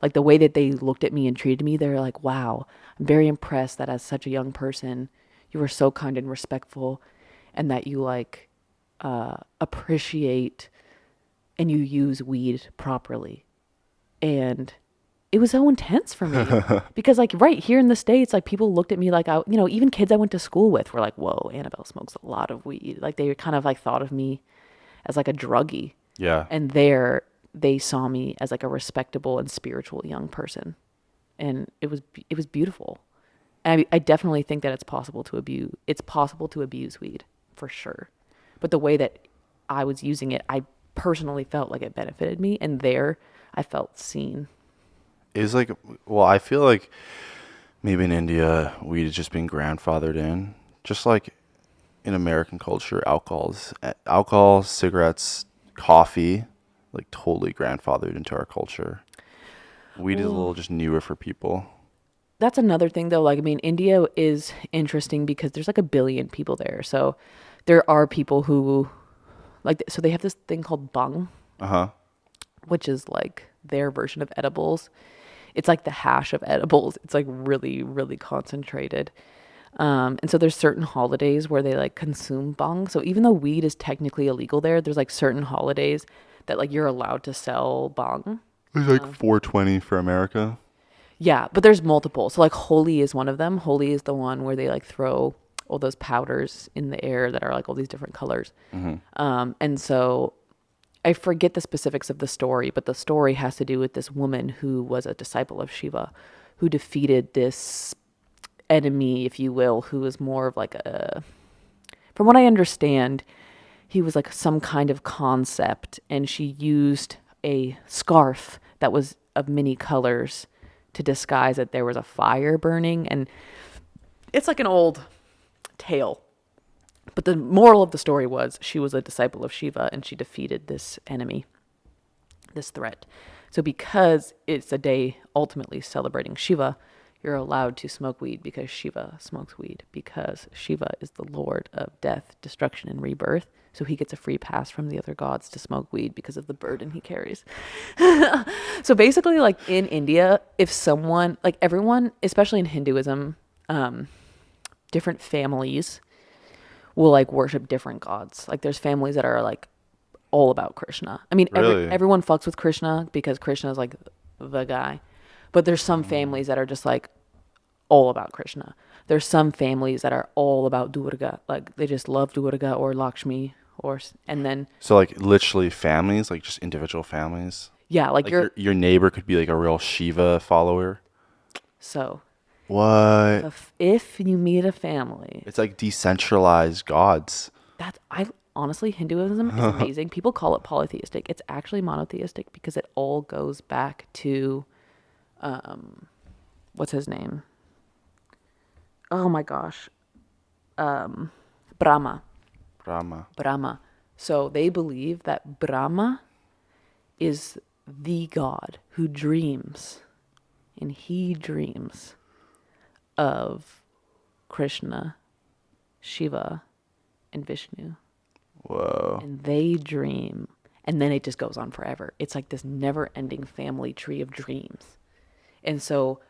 Like the way that they looked at me and treated me, they're like, wow, I'm very impressed that as such a young person, you were so kind and respectful and that you like appreciate and you use weed properly. And it was so intense for me because like right here in the States, like people looked at me like even kids I went to school with were like, whoa, Annabelle smokes a lot of weed. Like they kind of like thought of me as like a druggie. Yeah. And there they saw me as like a respectable and spiritual young person. And it was beautiful. And I definitely think that it's possible to abuse weed for sure. But the way that I was using it, I personally felt like it benefited me. And there I felt seen. Is like, well, I feel like maybe in India, weed is just being grandfathered in. Just like in American culture, alcohol, cigarettes, coffee, like totally grandfathered into our culture. Weed is a Well, little just newer for people. that's another thing though. Like, I mean, India is interesting because there's like 1 billion people there. So there are people who like, so they have this thing called bung, Uh huh. which is like their version of edibles. It's like the hash of edibles. It's like really, really concentrated. And so there's certain holidays where they like consume bong. So even though weed is technically illegal there, there's like certain holidays that like you're allowed to sell bong. It's like 420 for America. Yeah, but there's multiple. So like holy is one of them. Holy is the one where they like throw all those powders in the air that are like all these different colors. And so I forget the specifics of the story, but the story has to do with this woman who was a disciple of Shiva, who defeated this enemy, if you will, who was more of like a, from what I understand, he was like some kind of concept, and she used a scarf that was of many colors to disguise that there was a fire burning. And it's like an old tale. But the moral of the story was she was a disciple of Shiva and she defeated this enemy, this threat. So because it's a day ultimately celebrating Shiva, you're allowed to smoke weed because Shiva smokes weed, because Shiva is the lord of death, destruction, and rebirth. So he gets a free pass from the other gods to smoke weed because of the burden he carries. So basically, like in India, if someone, like everyone, especially in Hinduism, different families will like worship different gods. Like there's families that are like all about Krishna. I mean, Really? everyone fucks with Krishna because Krishna is like the guy. But there's some families that are just like all about Krishna. There's some families that are all about Durga. Like they just love Durga or Lakshmi and then So like literally families, like just individual families. yeah, like Like you're your neighbor could be like a real Shiva follower. so What? if you meet a family It's like decentralized gods. that I honestly Hinduism is amazing. People call it polytheistic. It's actually monotheistic because it all goes back to what's his name? Oh my gosh. Brahma. Brahma. Brahma. So they believe that Brahma is the god who dreams, and he dreams of Krishna, Shiva, and Vishnu. Whoa. And they dream, and then it just goes on forever. It's like this never-ending family tree of dreams. And so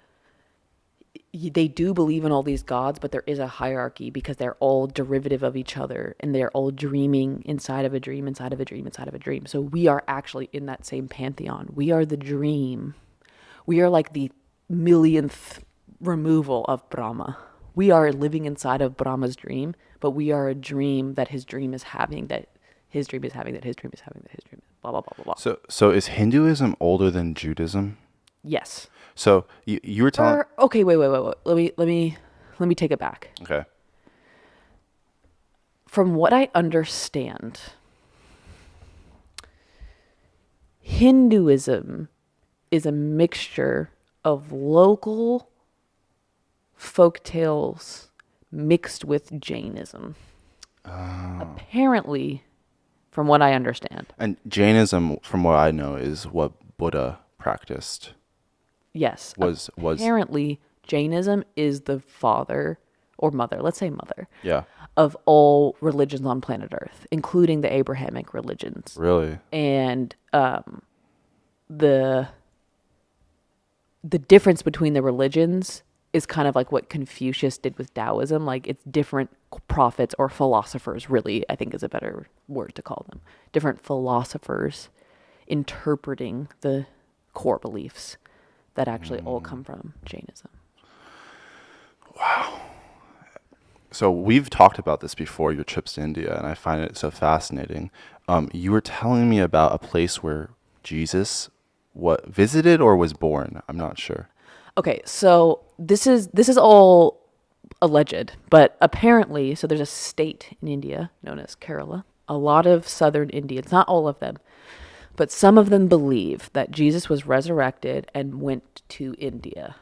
they do believe in all these gods, but there is a hierarchy because they're all derivative of each other, and they're all dreaming inside of a dream, inside of a dream, inside of a dream. So we are actually in that same pantheon. We are the dream. We are like the millionth removal of Brahma. We are living inside of Brahma's dream, but we are a dream that his dream is having, that his dream is having, that his dream is having, that his dream is blah, blah, blah, blah, blah. So is Hinduism older than Judaism? Yes. So you were telling. Okay, wait. Let me take it back. Okay. From what I understand, Hinduism is a mixture of local folk tales mixed with Jainism. Apparently, from what I understand. And Jainism, from what I know, is what Buddha practiced. Yes. Was apparently Jainism is the father or mother, let's say mother, yeah. of all religions on planet Earth, including the Abrahamic religions. Really? And the difference between the religions is kind of like what Confucius did with Taoism. Like it's different prophets or philosophers, really, I think is a better word to call them. Different philosophers interpreting the core beliefs that actually all come from Jainism. Wow. So we've talked about this before, your trips to India, and I find it so fascinating. You were telling me about a place where Jesus visited or was born. I'm not sure. Okay, so this is all alleged, but apparently, so there's a state in India known as Kerala. A lot of southern Indians, not all of them, but some of them believe that Jesus was resurrected and went to India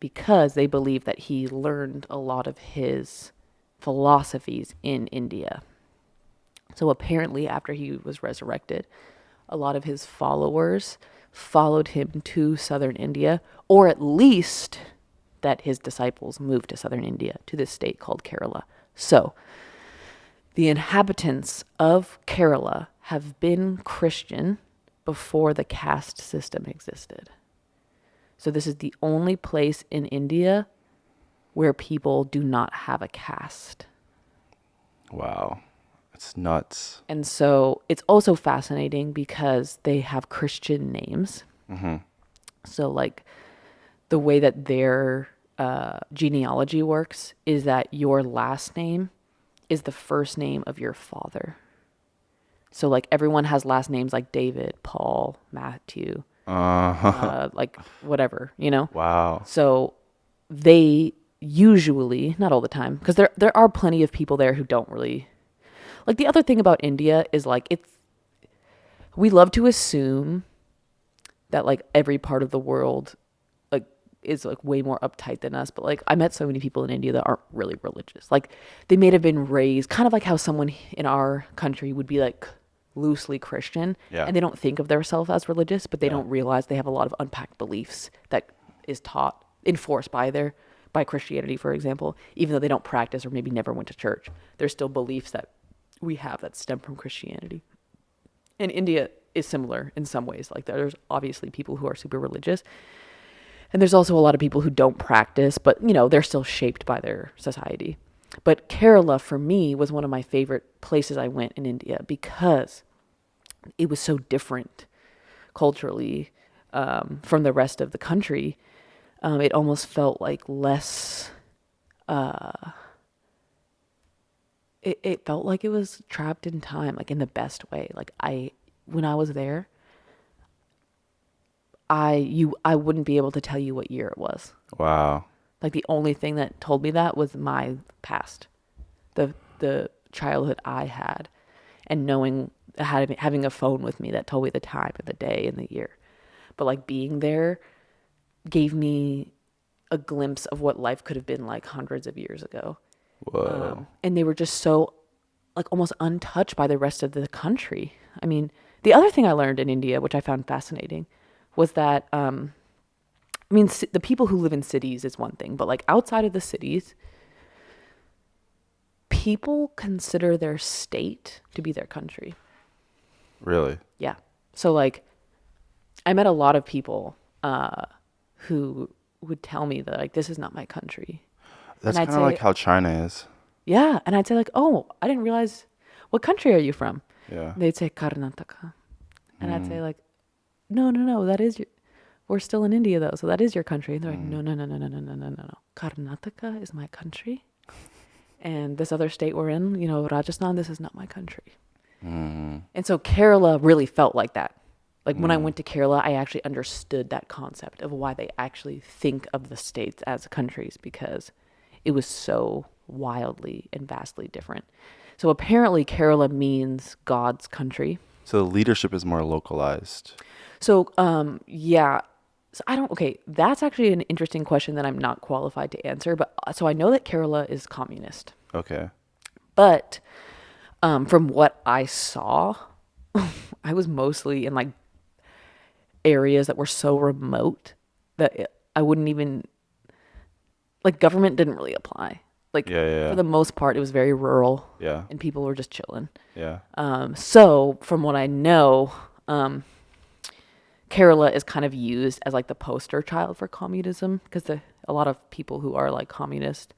because they believe that he learned a lot of his philosophies in India. So apparently after he was resurrected, a lot of his followers followed him to southern India, or at least that his disciples moved to southern India, to this state called Kerala. So the inhabitants of Kerala have been Christian before the caste system existed. So this is the only place in India where people do not have a caste. Wow. It's nuts. And so it's also fascinating because they have Christian names. Mm-hmm. So like the way that their genealogy works is that your last name is the first name of your father. So like everyone has last names like David, Paul, Matthew, like whatever, you know? Wow. So they usually, not all the time, because there are plenty of people there who don't really like. The other thing about India is like we love to assume that like every part of the world like is like way more uptight than us, but like I met so many people in India that aren't really religious. Like they may have been raised kind of like how someone in our country would be like loosely Christian, Yeah. and they don't think of themselves as religious, but they Yeah. don't realize they have a lot of unpacked beliefs that is taught, enforced by Christianity, for example, even though they don't practice or maybe never went to church. There's still beliefs that we have that stem from Christianity. And India is similar in some ways. Like there's obviously people who are super religious, and there's also a lot of people who don't practice, but you know, they're still shaped by their society. But Kerala for me was one of my favorite places I went in India because it was so different culturally from the rest of the country. It almost felt like less. It felt like it was trapped in time, like in the best way. Like when I was there, I wouldn't be able to tell you what year it was. Wow. Like the only thing that told me that was my past, the childhood I had, and knowing having a phone with me that told me the time and the day and the year. But like being there gave me a glimpse of what life could have been like hundreds of years ago. Whoa. And they were just so like almost untouched by the rest of the country. I mean, the other thing I learned in India, which I found fascinating, was that I mean, the people who live in cities is one thing, but like outside of the cities, people consider their state to be their country. Really? Yeah. So like, I met a lot of people who would tell me that like this is not my country, That's and I'd kind of like say, how China is. yeah, and I'd say like, oh, I didn't realize. What country are you from? Yeah. They'd say Karnataka, and I'd say like, no, that is your. We're still in India though, so that is your country. And they're like, no. Karnataka is my country, and this other state we're in, you know, Rajasthan, this is not my country. And so Kerala really felt like that. Like when I went to Kerala, I actually understood that concept of why they actually think of the states as countries, because it was so wildly and vastly different. So apparently Kerala means God's country. So the leadership is more localized. So yeah. So okay, that's actually an interesting question that I'm not qualified to answer, but so I know that Kerala is communist. Okay. But from what I saw, I was mostly in like areas that were so remote that I wouldn't even like government didn't really apply. Like Yeah. for the most part, it was very rural. Yeah. And people were just chilling. Yeah. So from what I know, Kerala is kind of used as like the poster child for communism, because a lot of people who are like communist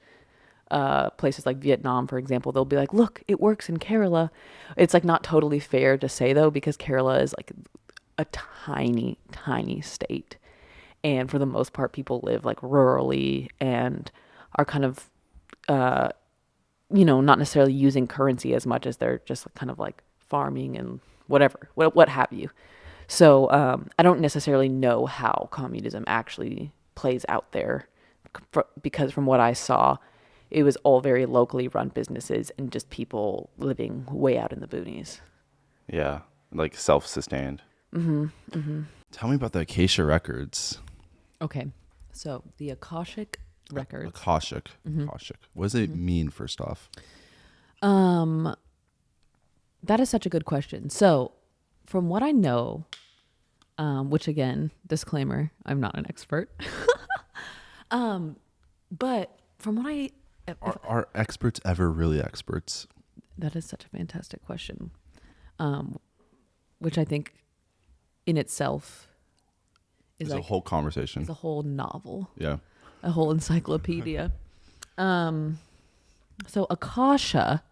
places like Vietnam, for example, they'll be like, look, it works in Kerala. It's like not totally fair to say though, because Kerala is like a tiny state. And for the most part, people live like rurally and are kind of, not necessarily using currency as much as they're just kind of like farming and whatever, what have you. So I don't necessarily know how communism actually plays out there, because from what I saw, it was all very locally run businesses and just people living way out in the boonies. Yeah. Like self-sustained. Tell me about the Acacia Records. Okay, so the Akashic Records. Akashic. Akashic. What does it mean, first off? That is such a good question. So, from what I know, which again, disclaimer, I'm not an expert. But from what Are experts ever really experts? that is such a fantastic question. Which I think in itself is It's like a whole conversation. is a whole novel, Yeah. a whole encyclopedia. So Akasha,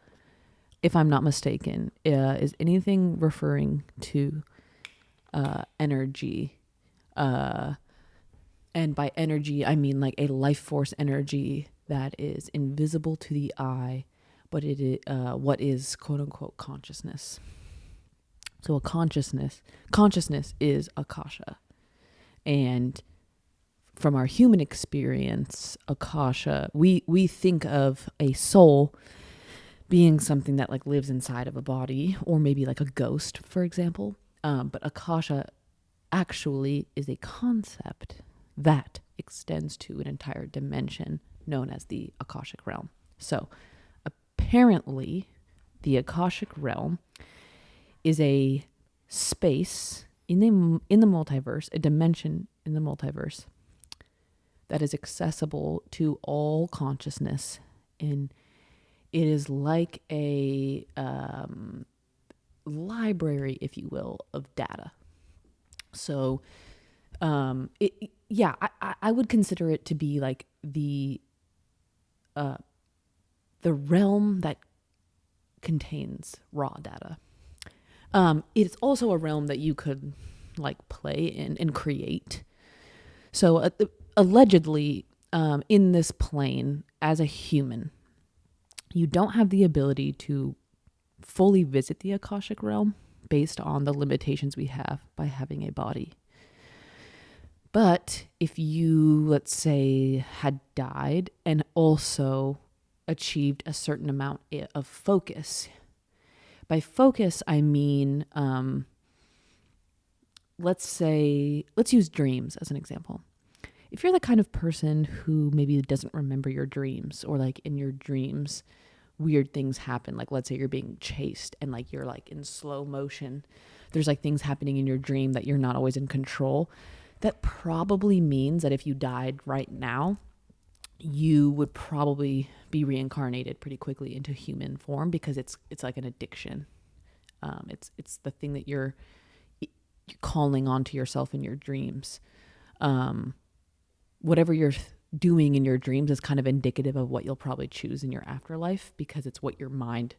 if I'm not mistaken, is anything referring to energy, And by energy, I mean like a life force energy that is invisible to the eye, but it is what is quote unquote consciousness. So a consciousness is Akasha. And from our human experience, Akasha, we think of a soul being something that like lives inside of a body, or maybe like a ghost, for example. But Akasha actually is a concept that extends to an entire dimension known as the Akashic Realm. So apparently, the Akashic Realm is a space in the multiverse, a dimension in the multiverse that is accessible to all consciousness, and it is like a library, if you will, of data. So, I would consider it to be like the realm that contains raw data. It's also a realm that you could like play in and create. So, allegedly, in this plane, as a human, you don't have the ability to fully visit the Akashic Realm based on the limitations we have by having a body. But if you, let's say, had died and also achieved a certain amount of focus, by focus, I mean, let's use dreams as an example. If you're the kind of person who maybe doesn't remember your dreams, or like in your dreams, weird things happen, like let's say you're being chased and like you're like in slow motion, there's like things happening in your dream that you're not always in control, that probably means that if you died right now, you would probably be reincarnated pretty quickly into human form, because it's like an addiction. It's the thing that you're calling onto yourself in your dreams. Whatever you're doing in your dreams is kind of indicative of what you'll probably choose in your afterlife, because it's what your mind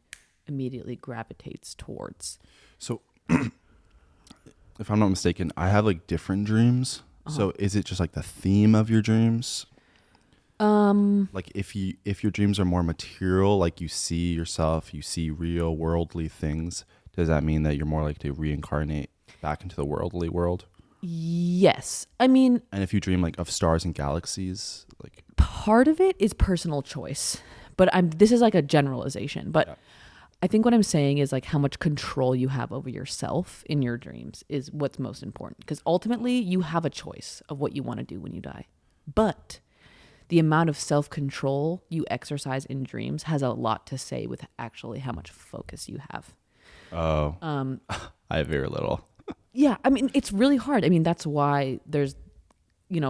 immediately gravitates towards. So, if I'm not mistaken, I have like different dreams. So is it just like the theme of your dreams? Like if your dreams are more material, like you see yourself, you see real worldly things, does that mean that you're more likely to reincarnate back into the worldly world? Yes. I mean, And if you dream like of stars and galaxies, like part of it is personal choice, but this is like a generalization, but yeah. I think what I'm saying is like how much control you have over yourself in your dreams is what's most important, because ultimately you have a choice of what you want to do when you die. But the amount of self-control you exercise in dreams has a lot to say with actually how much focus you have. Oh, I have very little. Yeah, I mean, it's really hard. I mean, that's why there's,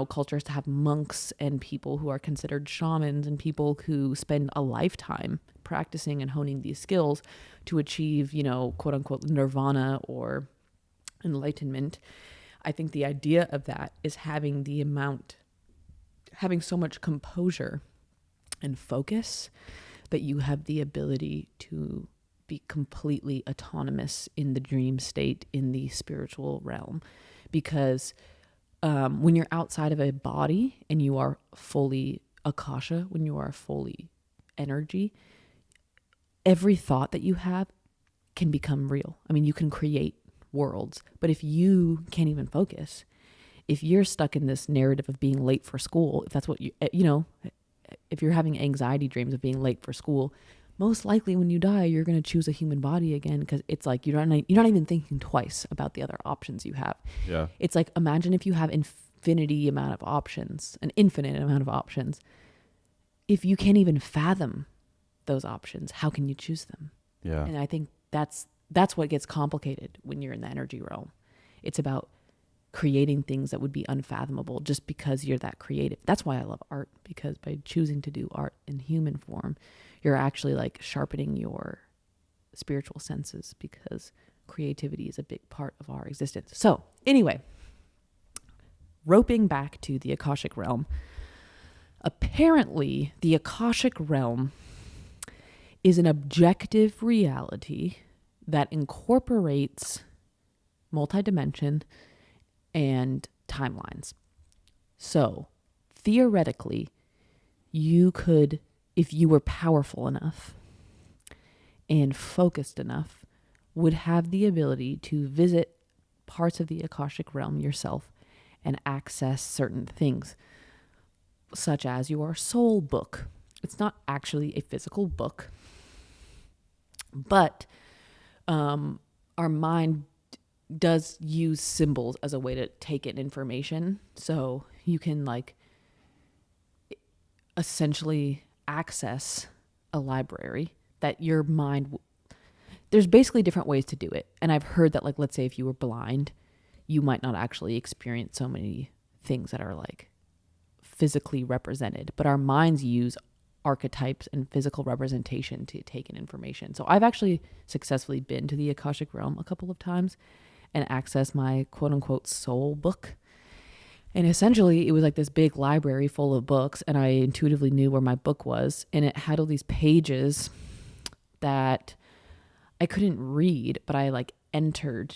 cultures to have monks and people who are considered shamans and people who spend a lifetime practicing and honing these skills to achieve, quote unquote, nirvana or enlightenment. I think the idea of that is having so much composure and focus that you have the ability to be completely autonomous in the dream state, in the spiritual realm. Because when you're outside of a body and you are fully Akasha, when you are fully energy, every thought that you have can become real. I mean, you can create worlds, but if you can't even focus, if you're stuck in this narrative of being late for school, if that's what if you're having anxiety dreams of being late for school, most likely when you die, you're going to choose a human body again, because it's like you're not even thinking twice about the other options you have. Yeah. It's like, imagine if you have an infinite amount of options. If you can't even fathom those options, how can you choose them? Yeah. And I think that's what gets complicated when you're in the energy realm. It's about creating things that would be unfathomable just because you're that creative. That's why I love art, because by choosing to do art in human form, you're actually like sharpening your spiritual senses, because creativity is a big part of our existence. So anyway, roping back to the Akashic Realm, apparently the Akashic Realm is an objective reality that incorporates multidimension and timelines. So theoretically, you could, if you were powerful enough and focused enough, would have the ability to visit parts of the Akashic Realm yourself and access certain things, such as your soul book. It's not actually a physical book, but our mind does use symbols as a way to take in information. So you can like essentially access a library that your mind there's basically different ways to do it. And I've heard that, like, let's say if you were blind, you might not actually experience so many things that are like physically represented, but our minds use archetypes and physical representation to take in information. So I've actually successfully been to the Akashic Realm a couple of times and accessed my quote unquote soul book. And essentially, it was like this big library full of books, and I intuitively knew where my book was. And it had all these pages that I couldn't read, but I like entered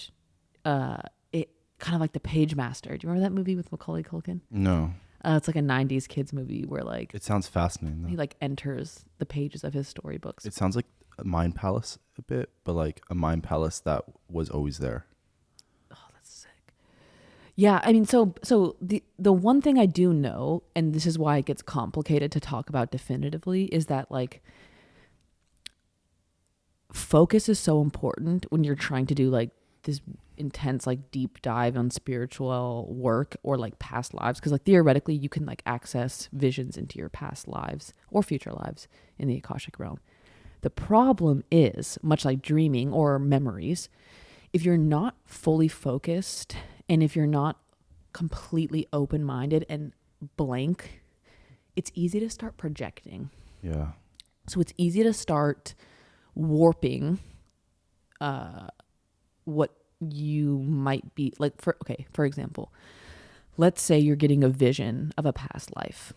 it, kind of like the Page Master. Do you remember that movie with Macaulay Culkin? No. It's like a 90s kids movie where like It sounds fascinating, he though. like enters the pages of his storybooks. It sounds like a mind palace a bit, but like a mind palace that was always there. Oh, that's sick. Yeah, I mean, so the one thing I do know, and this is why it gets complicated to talk about definitively, is that like focus is so important when you're trying to do like this intense like deep dive on spiritual work or like past lives, because like theoretically you can like access visions into your past lives or future lives in the Akashic Realm. The problem is, much like dreaming or memories, if you're not fully focused and if you're not completely open-minded and blank, it's easy to start projecting. Yeah. So it's easy to start warping what you might be like. For example, let's say you're getting a vision of a past life.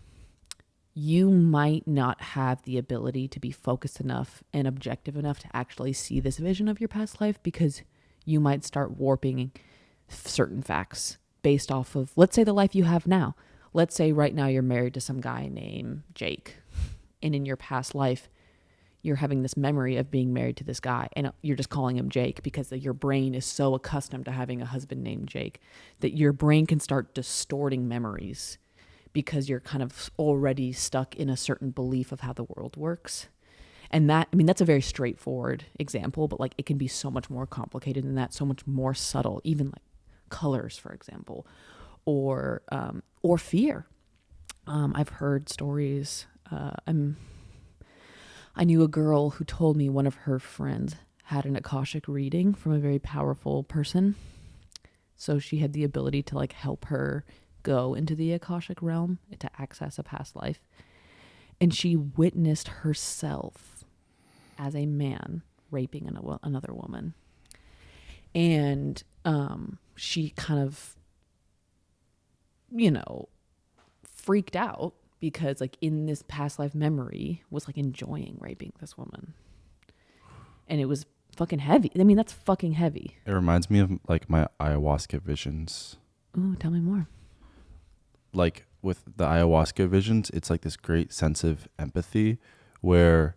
You might not have the ability to be focused enough and objective enough to actually see this vision of your past life, because you might start warping certain facts based off of, let's say, the life you have now. Let's say right now you're married to some guy named Jake, and in your past life you're having this memory of being married to this guy, and you're just calling him Jake because your brain is so accustomed to having a husband named Jake that your brain can start distorting memories because you're kind of already stuck in a certain belief of how the world works. And that, I mean, that's a very straightforward example, but like it can be so much more complicated than that, so much more subtle, even like colors, for example, or fear. I've heard stories. I knew a girl who told me one of her friends had an Akashic reading from a very powerful person. So she had the ability to like help her go into the Akashic realm to access a past life. And she witnessed herself as a man raping another woman. And she kind of, freaked out because like in this past life memory was like enjoying raping this woman. And it was fucking heavy. I mean, that's fucking heavy. It reminds me of like my ayahuasca visions. Ooh, tell me more. Like with the ayahuasca visions, it's like this great sense of empathy where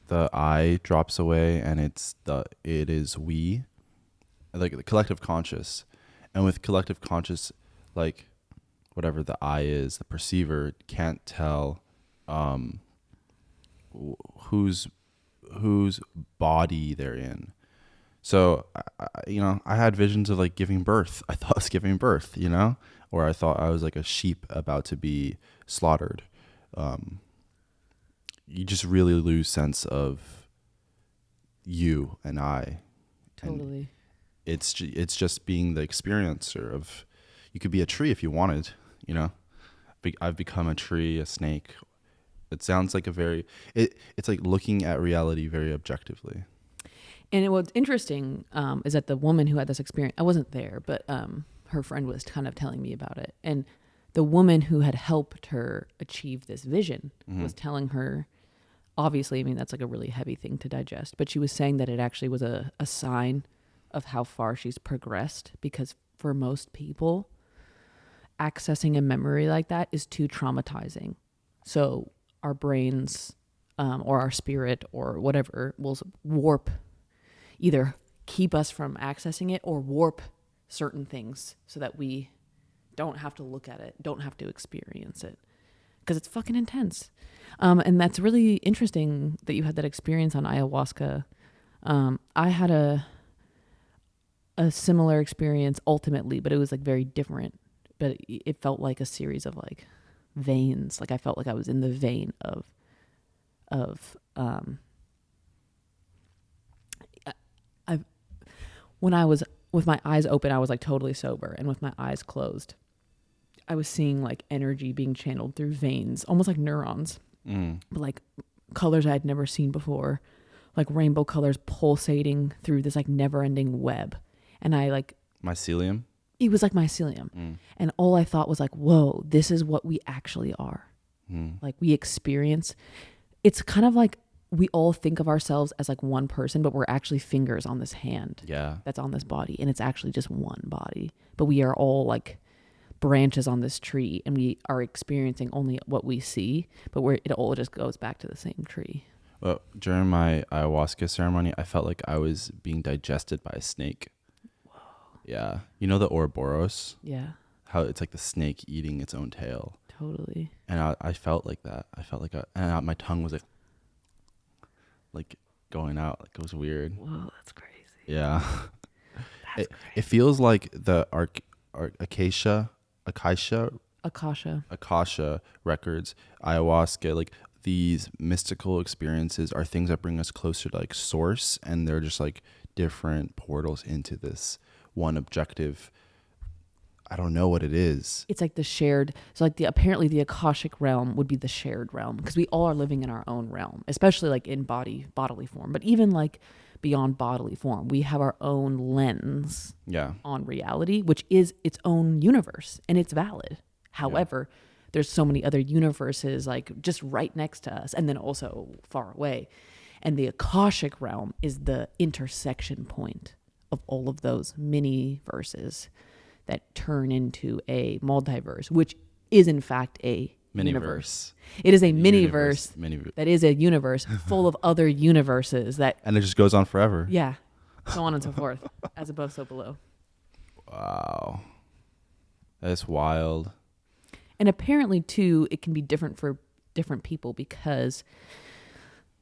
the I drops away and it is we, like the collective conscious. And with collective conscious, like whatever the I is, the perceiver can't tell whose body they're in. So, I had visions of like giving birth. I thought I was giving birth, or I thought I was like a sheep about to be slaughtered. You just really lose sense of you and I. Totally. And it's just being the experiencer of, you could be a tree if you wanted, I've become a tree, a snake. It sounds like it's like looking at reality very objectively. And what's interesting is that the woman who had this experience, I wasn't there, but her friend was kind of telling me about it. And the woman who had helped her achieve this vision was telling her, obviously, I mean, that's like a really heavy thing to digest, but she was saying that it actually was a sign of how far she's progressed, because for most people, accessing a memory like that is too traumatizing. So our brains or our spirit or whatever will warp, either keep us from accessing it or warp certain things so that we don't have to look at it, don't have to experience it, because it's fucking intense. And that's really interesting that you had that experience on ayahuasca. I had a similar experience ultimately, but it was like very different. But it felt like a series of like veins. Like I felt like I was in the vein of I when I was with my eyes open, I was like totally sober, and with my eyes closed, I was seeing like energy being channeled through veins, almost like neurons, but like colors I had never seen before, like rainbow colors pulsating through this like never-ending web. And I like Mycelium? it was like mycelium. And all I thought was like, whoa, this is what we actually are. Like we experience. It's kind of like we all think of ourselves as like one person, but we're actually fingers on this hand that's on this body. And it's actually just one body. But we are all like branches on this tree, and we are experiencing only what we see, but it all just goes back to the same tree. Well, during my ayahuasca ceremony, I felt like I was being digested by a snake. Whoa. Yeah. You know the Ouroboros? Yeah. How it's like the snake eating its own tail. Totally. And I felt like that. I felt like my tongue was like going out. Like it was weird. Whoa, that's crazy. Yeah. That's crazy. It feels like the Akasha records, ayahuasca, like these mystical experiences are things that bring us closer to like source, and they're just like different portals into this one objective. I don't know what it is. It's like the shared, so like apparently the Akashic realm would be the shared realm, because we all are living in our own realm, especially like in bodily form, but even like beyond bodily form, we have our own lens on reality, which is its own universe, and it's valid. However, there's so many other universes like just right next to us, and then also far away. And the Akashic realm is the intersection point of all of those mini verses that turn into a multiverse, which is in fact a universe. It is a mini-verse that is a universe full of other universes and it just goes on forever. Yeah, so on and so forth, as above, so below. Wow, that's wild. And apparently, too, it can be different for different people, because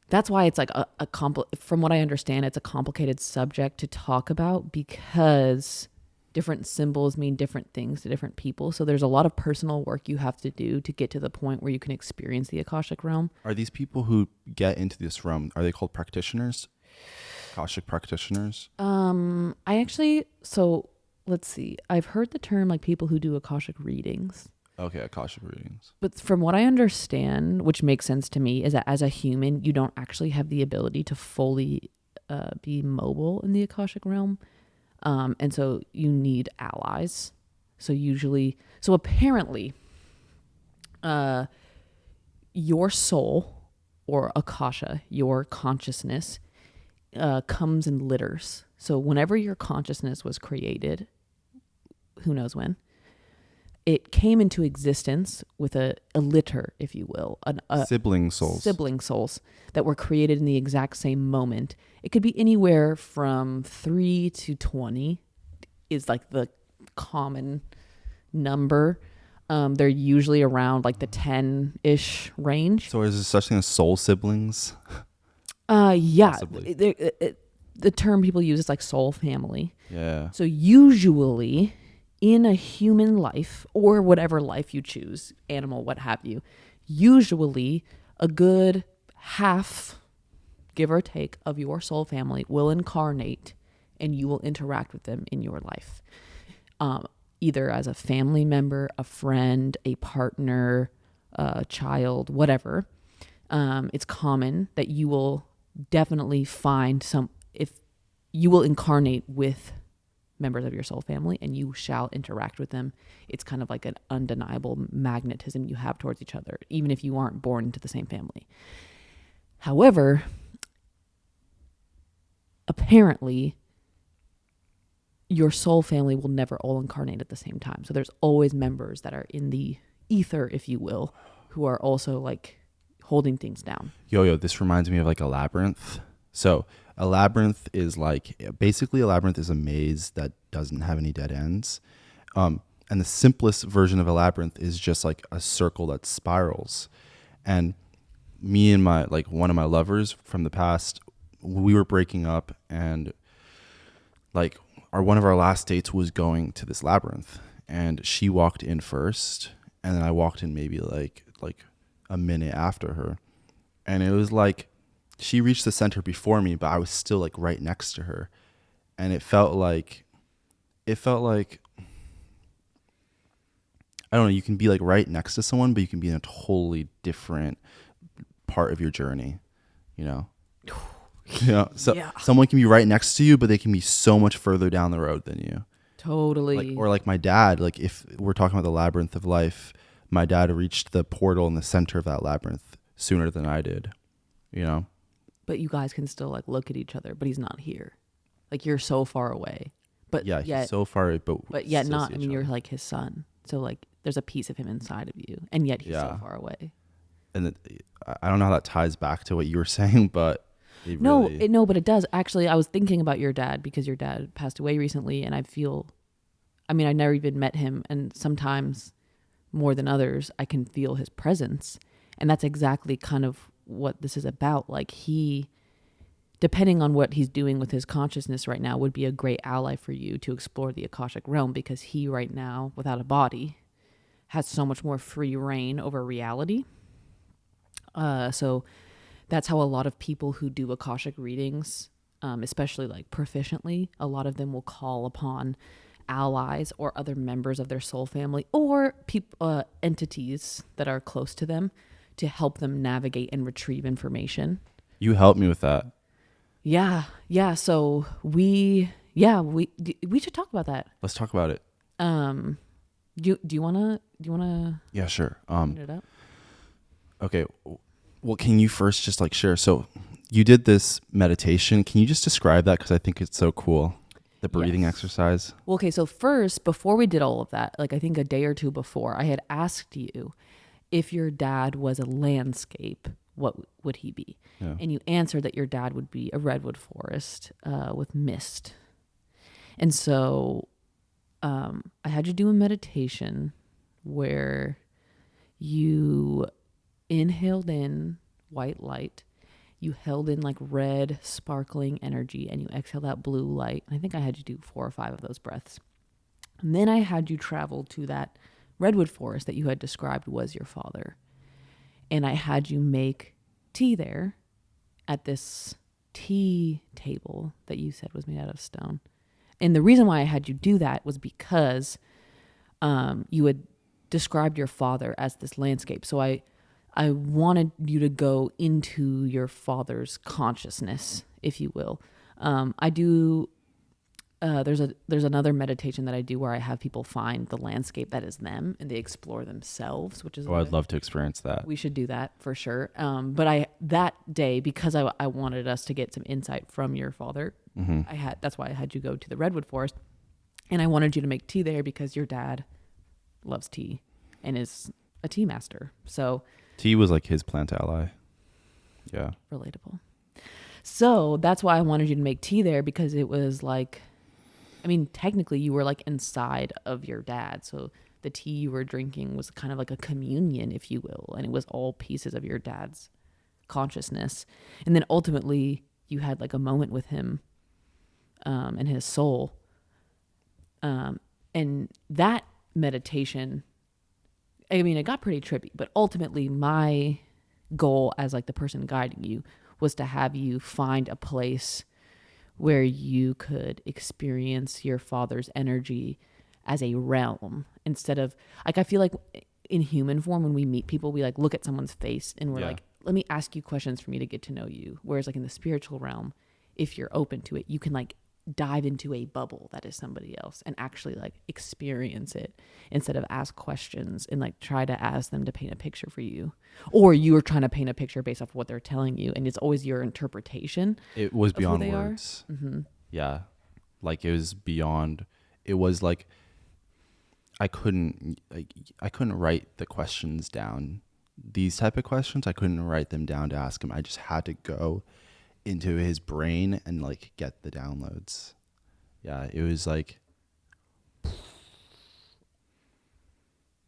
that's why it's like from what I understand, it's a complicated subject to talk about, because different symbols mean different things to different people. So there's a lot of personal work you have to do to get to the point where you can experience the Akashic realm. Are these people who get into this realm, are they called practitioners? Akashic practitioners? So let's see. I've heard the term like people who do Akashic readings. Okay, Akashic readings. But from what I understand, which makes sense to me, is that as a human, you don't actually have the ability to fully be mobile in the Akashic realm. And so you need allies. So apparently, your soul, or Akasha, your consciousness, comes in litters. So whenever your consciousness was created, who knows when, it came into existence with a litter, if you will, sibling souls that were created in the exact same moment. It could be anywhere from 3 to 20 is like the common number. They're usually around like the 10-ish range. So is there such thing as soul siblings? Yeah. The term people use is like soul family. Yeah. So usually in a human life, or whatever life you choose, animal, what have you, usually a good half, give or take, of your soul family will incarnate, and you will interact with them in your life. Either as a family member, a friend, a partner, a child, whatever. It's common that you will definitely find if you will incarnate with members of your soul family, and you shall interact with them. It's kind of like an undeniable magnetism you have towards each other, even if you aren't born into the same family. However, apparently, your soul family will never all incarnate at the same time. So there's always members that are in the ether, if you will, who are also like holding things down. Yo, this reminds me of like a labyrinth. So a labyrinth is like, basically a labyrinth is a maze that doesn't have any dead ends. And the simplest version of a labyrinth is just like a circle that spirals. And me and my, like one of my lovers from the past, we were breaking up, and like one of our last dates was going to this labyrinth, and she walked in first, and then I walked in maybe like a minute after her. And it was like she reached the center before me, but I was still like right next to her. And it felt like I don't know, you can be like right next to someone, but you can be in a totally different part of your journey, you know? So Yeah. someone can be right next to you, but they can be so much further down the road than you. Totally. Or like my dad, like if we're talking about the labyrinth of life, my dad reached the portal in the center of that labyrinth sooner than I did, you know? But you guys can still like look at each other, but he's not here. Like you're so far away. But Yeah, yet, he's so far, but yet still not. see I each mean, you're other. like his son. So like there's a piece of him inside of you, and yet he's so Yeah. far away. And I don't know how that ties back to what you were saying, but it No, really, no, but it does. Actually, I was thinking about your dad because your dad passed away recently, and I mean, I never even met him, and sometimes more than others, I can feel his presence. And that's exactly kind of what this is about. Like he, depending on what he's doing with his consciousness right now, would be a great ally for you to explore the Akashic Realm, because he right now, without a body, has so much more free reign over reality. So that's how a lot of people who do Akashic readings, especially like proficiently, a lot of them will call upon allies or other members of their soul family or entities that are close to them to help them navigate and retrieve information. you helped me with that. Yeah. So we should talk about that. Let's talk about it. Do you wanna Yeah, sure. open it up? Okay. Well, can you first just like share? So you did this meditation. Can you just describe that? Because I think it's so cool. The breathing Yes. exercise. Well, okay, so first, before we did all of that, like I think a day or two before, I had asked you if your dad was a landscape, what would he be? Yeah. And you answered that your dad would be a redwood forest with mist. And so I had you do a meditation where you inhaled in white light, you held in like red sparkling energy, and you exhaled out blue light. I think I had you do 4 or 5 of those breaths. And then I had you travel to that redwood forest that you had described was your father. And I had you make tea there at this tea table that you said was made out of stone. And the reason why I had you do that was because you had described your father as this landscape. So I wanted you to go into your father's consciousness, if you will. I do. There's another meditation that I do where I have people find the landscape that is them, and they explore themselves, which is Oh, I'd love to experience that. we should do that for sure. But that day, because I wanted us to get some insight from your father, that's why I had you go to the redwood forest, and I wanted you to make tea there because your dad loves tea and is a tea master. So Tea was like his plant ally. Yeah. relatable. So that's why I wanted you to make tea there, because it was like, I mean, technically you were like inside of your dad. So the tea you were drinking was kind of like a communion, if you will. And it was all pieces of your dad's consciousness. And then ultimately you had like a moment with him and his soul. And that meditation, I mean, it got pretty trippy, but ultimately my goal as like the person guiding you was to have you find a place where you could experience your father's energy as a realm, instead of like, I feel like in human form, when we meet people, we like look at someone's face and we're like, let me ask you questions for me to get to know you. Whereas like in the spiritual realm, if you're open to it, you can like dive into a bubble that is somebody else and actually like experience it, instead of ask questions and like try to ask them to paint a picture for you, or you are trying to paint a picture based off what they're telling you, and it's always your interpretation. It was of who beyond they words. are. Mm-hmm. Yeah. Like it was beyond. It was like I couldn't write the questions down. These type of questions, I couldn't write them down to ask him. I just had to go into his brain and like get the downloads. Yeah, it was like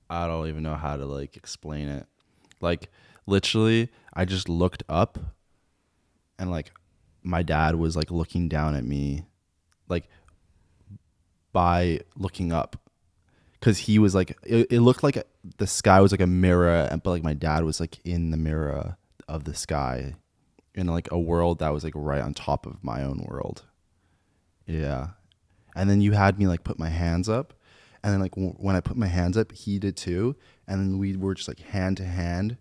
I don't even know how to like explain it. Like literally, I just looked up and like my dad was like looking down at me like by looking up because he was like it looked like the sky was like a mirror but like my dad was like in the mirror of the sky in like a world that was like right on top of my own world. Yeah. And then you had me like put my hands up and then like when I put my hands up he did too and then we were just like hand to hand.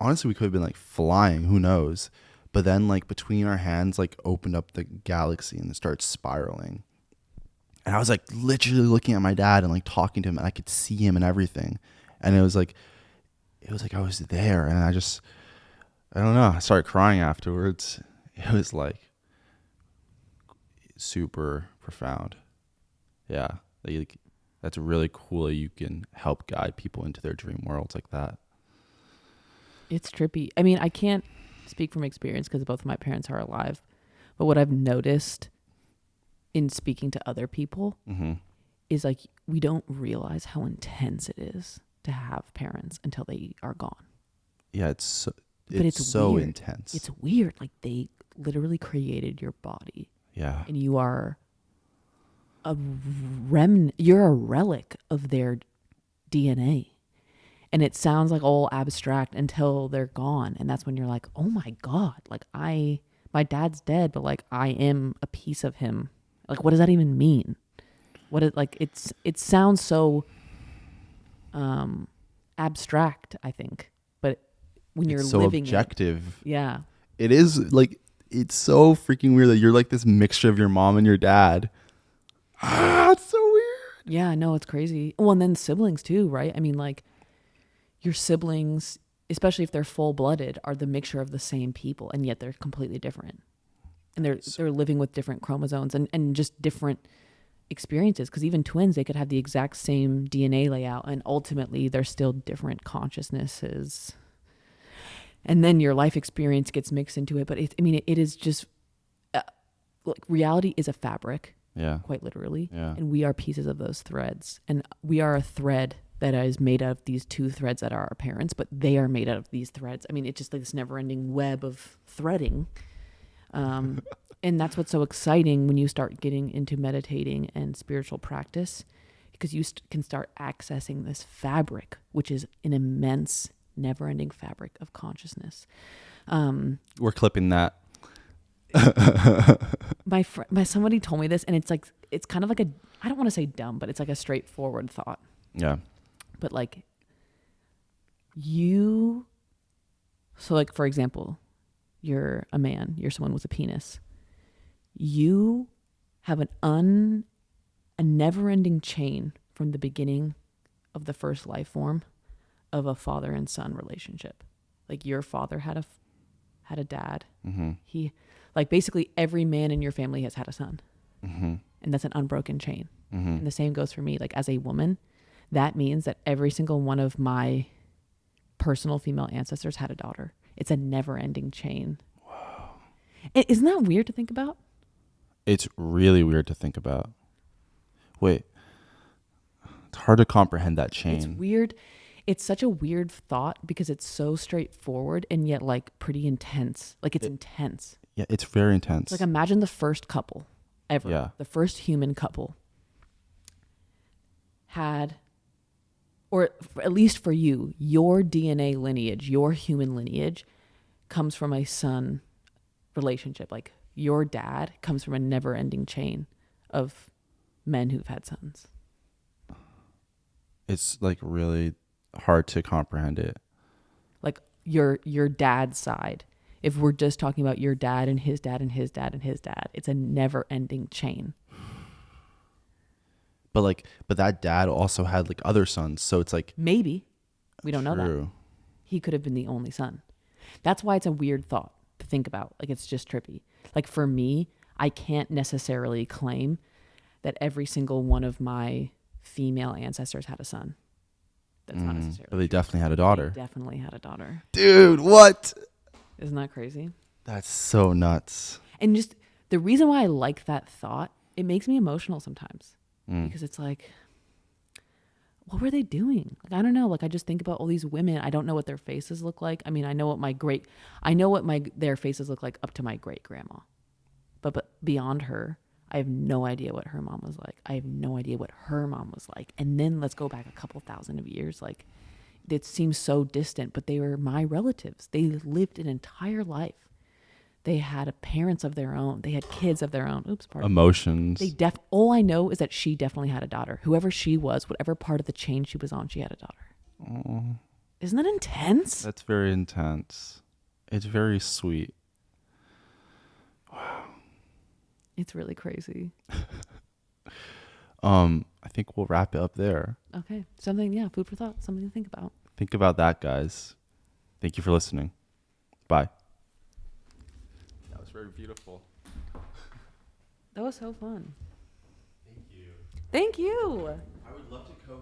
Honestly we could have been like flying, who knows, but then like between our hands like opened up the galaxy and it started spiraling. And I was like literally looking at my dad and like talking to him and I could see him and everything. And it was like I was there and I don't know, I started crying afterwards. It was like super profound. Yeah. Like, that's really cool that you can help guide people into their dream worlds like that. It's trippy. I mean, I can't speak from experience because both of my parents are alive. But what I've noticed in speaking to other people Mm-hmm. is like we don't realize how intense it is to have parents until they are gone. Yeah, But it's so weird. intense. It's weird. Like they literally created your body Yeah. and you are a remnant, you're a relic of their DNA. And it sounds like all abstract until they're gone. And that's when you're like, oh my God, like my dad's dead, but like I am a piece of him. Like, what does that even mean? It sounds so abstract, I think. But when you're It's so living objective. it, yeah. It is like it's so freaking weird that you're like this mixture of your mom and your dad. It's so weird. Yeah, no, it's crazy. Well, and then siblings too, right? I mean, like your siblings, especially if they're full blooded, are the mixture of the same people, and yet they're completely different. And they're living with different chromosomes and just different experiences. Because even twins, they could have the exact same DNA layout, and ultimately they're still different consciousnesses. And then your life experience gets mixed into it. But it is just like reality is a fabric. Yeah. Quite literally. Yeah. And we are pieces of those threads. And we are a thread that is made out of these two threads that are our parents, but they are made out of these threads. I mean, it's just like this never ending web of threading. And that's what's so exciting when you start getting into meditating and spiritual practice, because you can start accessing this fabric, which is an immense, never ending fabric of consciousness. We're clipping that. My somebody told me this, and it's kind of like I don't want to say dumb, but it's like a straightforward thought. Yeah. But like so like for example, you're a man, you're someone with a penis. You have a never-ending chain from the beginning of the first life form of a father and son relationship. Like your father had a dad. Mm-hmm. He like basically every man in your family has had a son. Mm-hmm. And that's an unbroken chain. Mm-hmm. And the same goes for me. Like as a woman, that means that every single one of my personal female ancestors had a daughter. It's a never-ending chain. Wow. Isn't that weird to think about? It's really weird to think about. Wait. It's hard to comprehend that chain. It's weird. It's such a weird thought because it's so straightforward and yet like pretty intense. Like it's intense. Yeah, it's very intense. Like imagine the first couple ever. Yeah. The first human couple had, or at least for you, your DNA lineage, your human lineage comes from a son relationship. Like your dad comes from a never-ending chain of men who've had sons. It's like really hard to comprehend it. Like your dad's side. If we're just talking about your dad and his dad and his dad and his dad, it's a never-ending chain. But that dad also had like other sons, so it's like maybe we don't know that. true. He could have been the only son. That's why it's a weird thought to think about. Like it's just trippy. Like for me, I can't necessarily claim that every single one of my female ancestors had a son. That's not necessarily But they true. definitely had a They daughter. definitely had a daughter. Dude, what? Isn't that crazy? That's so nuts. And just the reason why I like that thought, it makes me emotional sometimes Mm. because it's like, what were they doing? Like, I don't know. Like, I just think about all these women. I don't know what their faces look like. I mean, I know what their faces look like up to my great grandma, but beyond her, I have no idea what her mom was like. I have no idea what her mom was like. And then let's go back a couple thousand of years. Like, it seems so distant, but they were my relatives. They lived an entire life. They had parents of their own. They had kids of their own. Oops, pardon. Emotions. All I know is that she definitely had a daughter. Whoever she was, whatever part of the chain she was on, she had a daughter. Oh, Isn't that intense? that's very intense. It's very sweet. It's really crazy. I think we'll wrap it up there. Okay. Food for thought, something to think about. Think about that, guys. Thank you for listening. Bye. That was very beautiful. That was so fun. Thank you. Thank you. I would love to co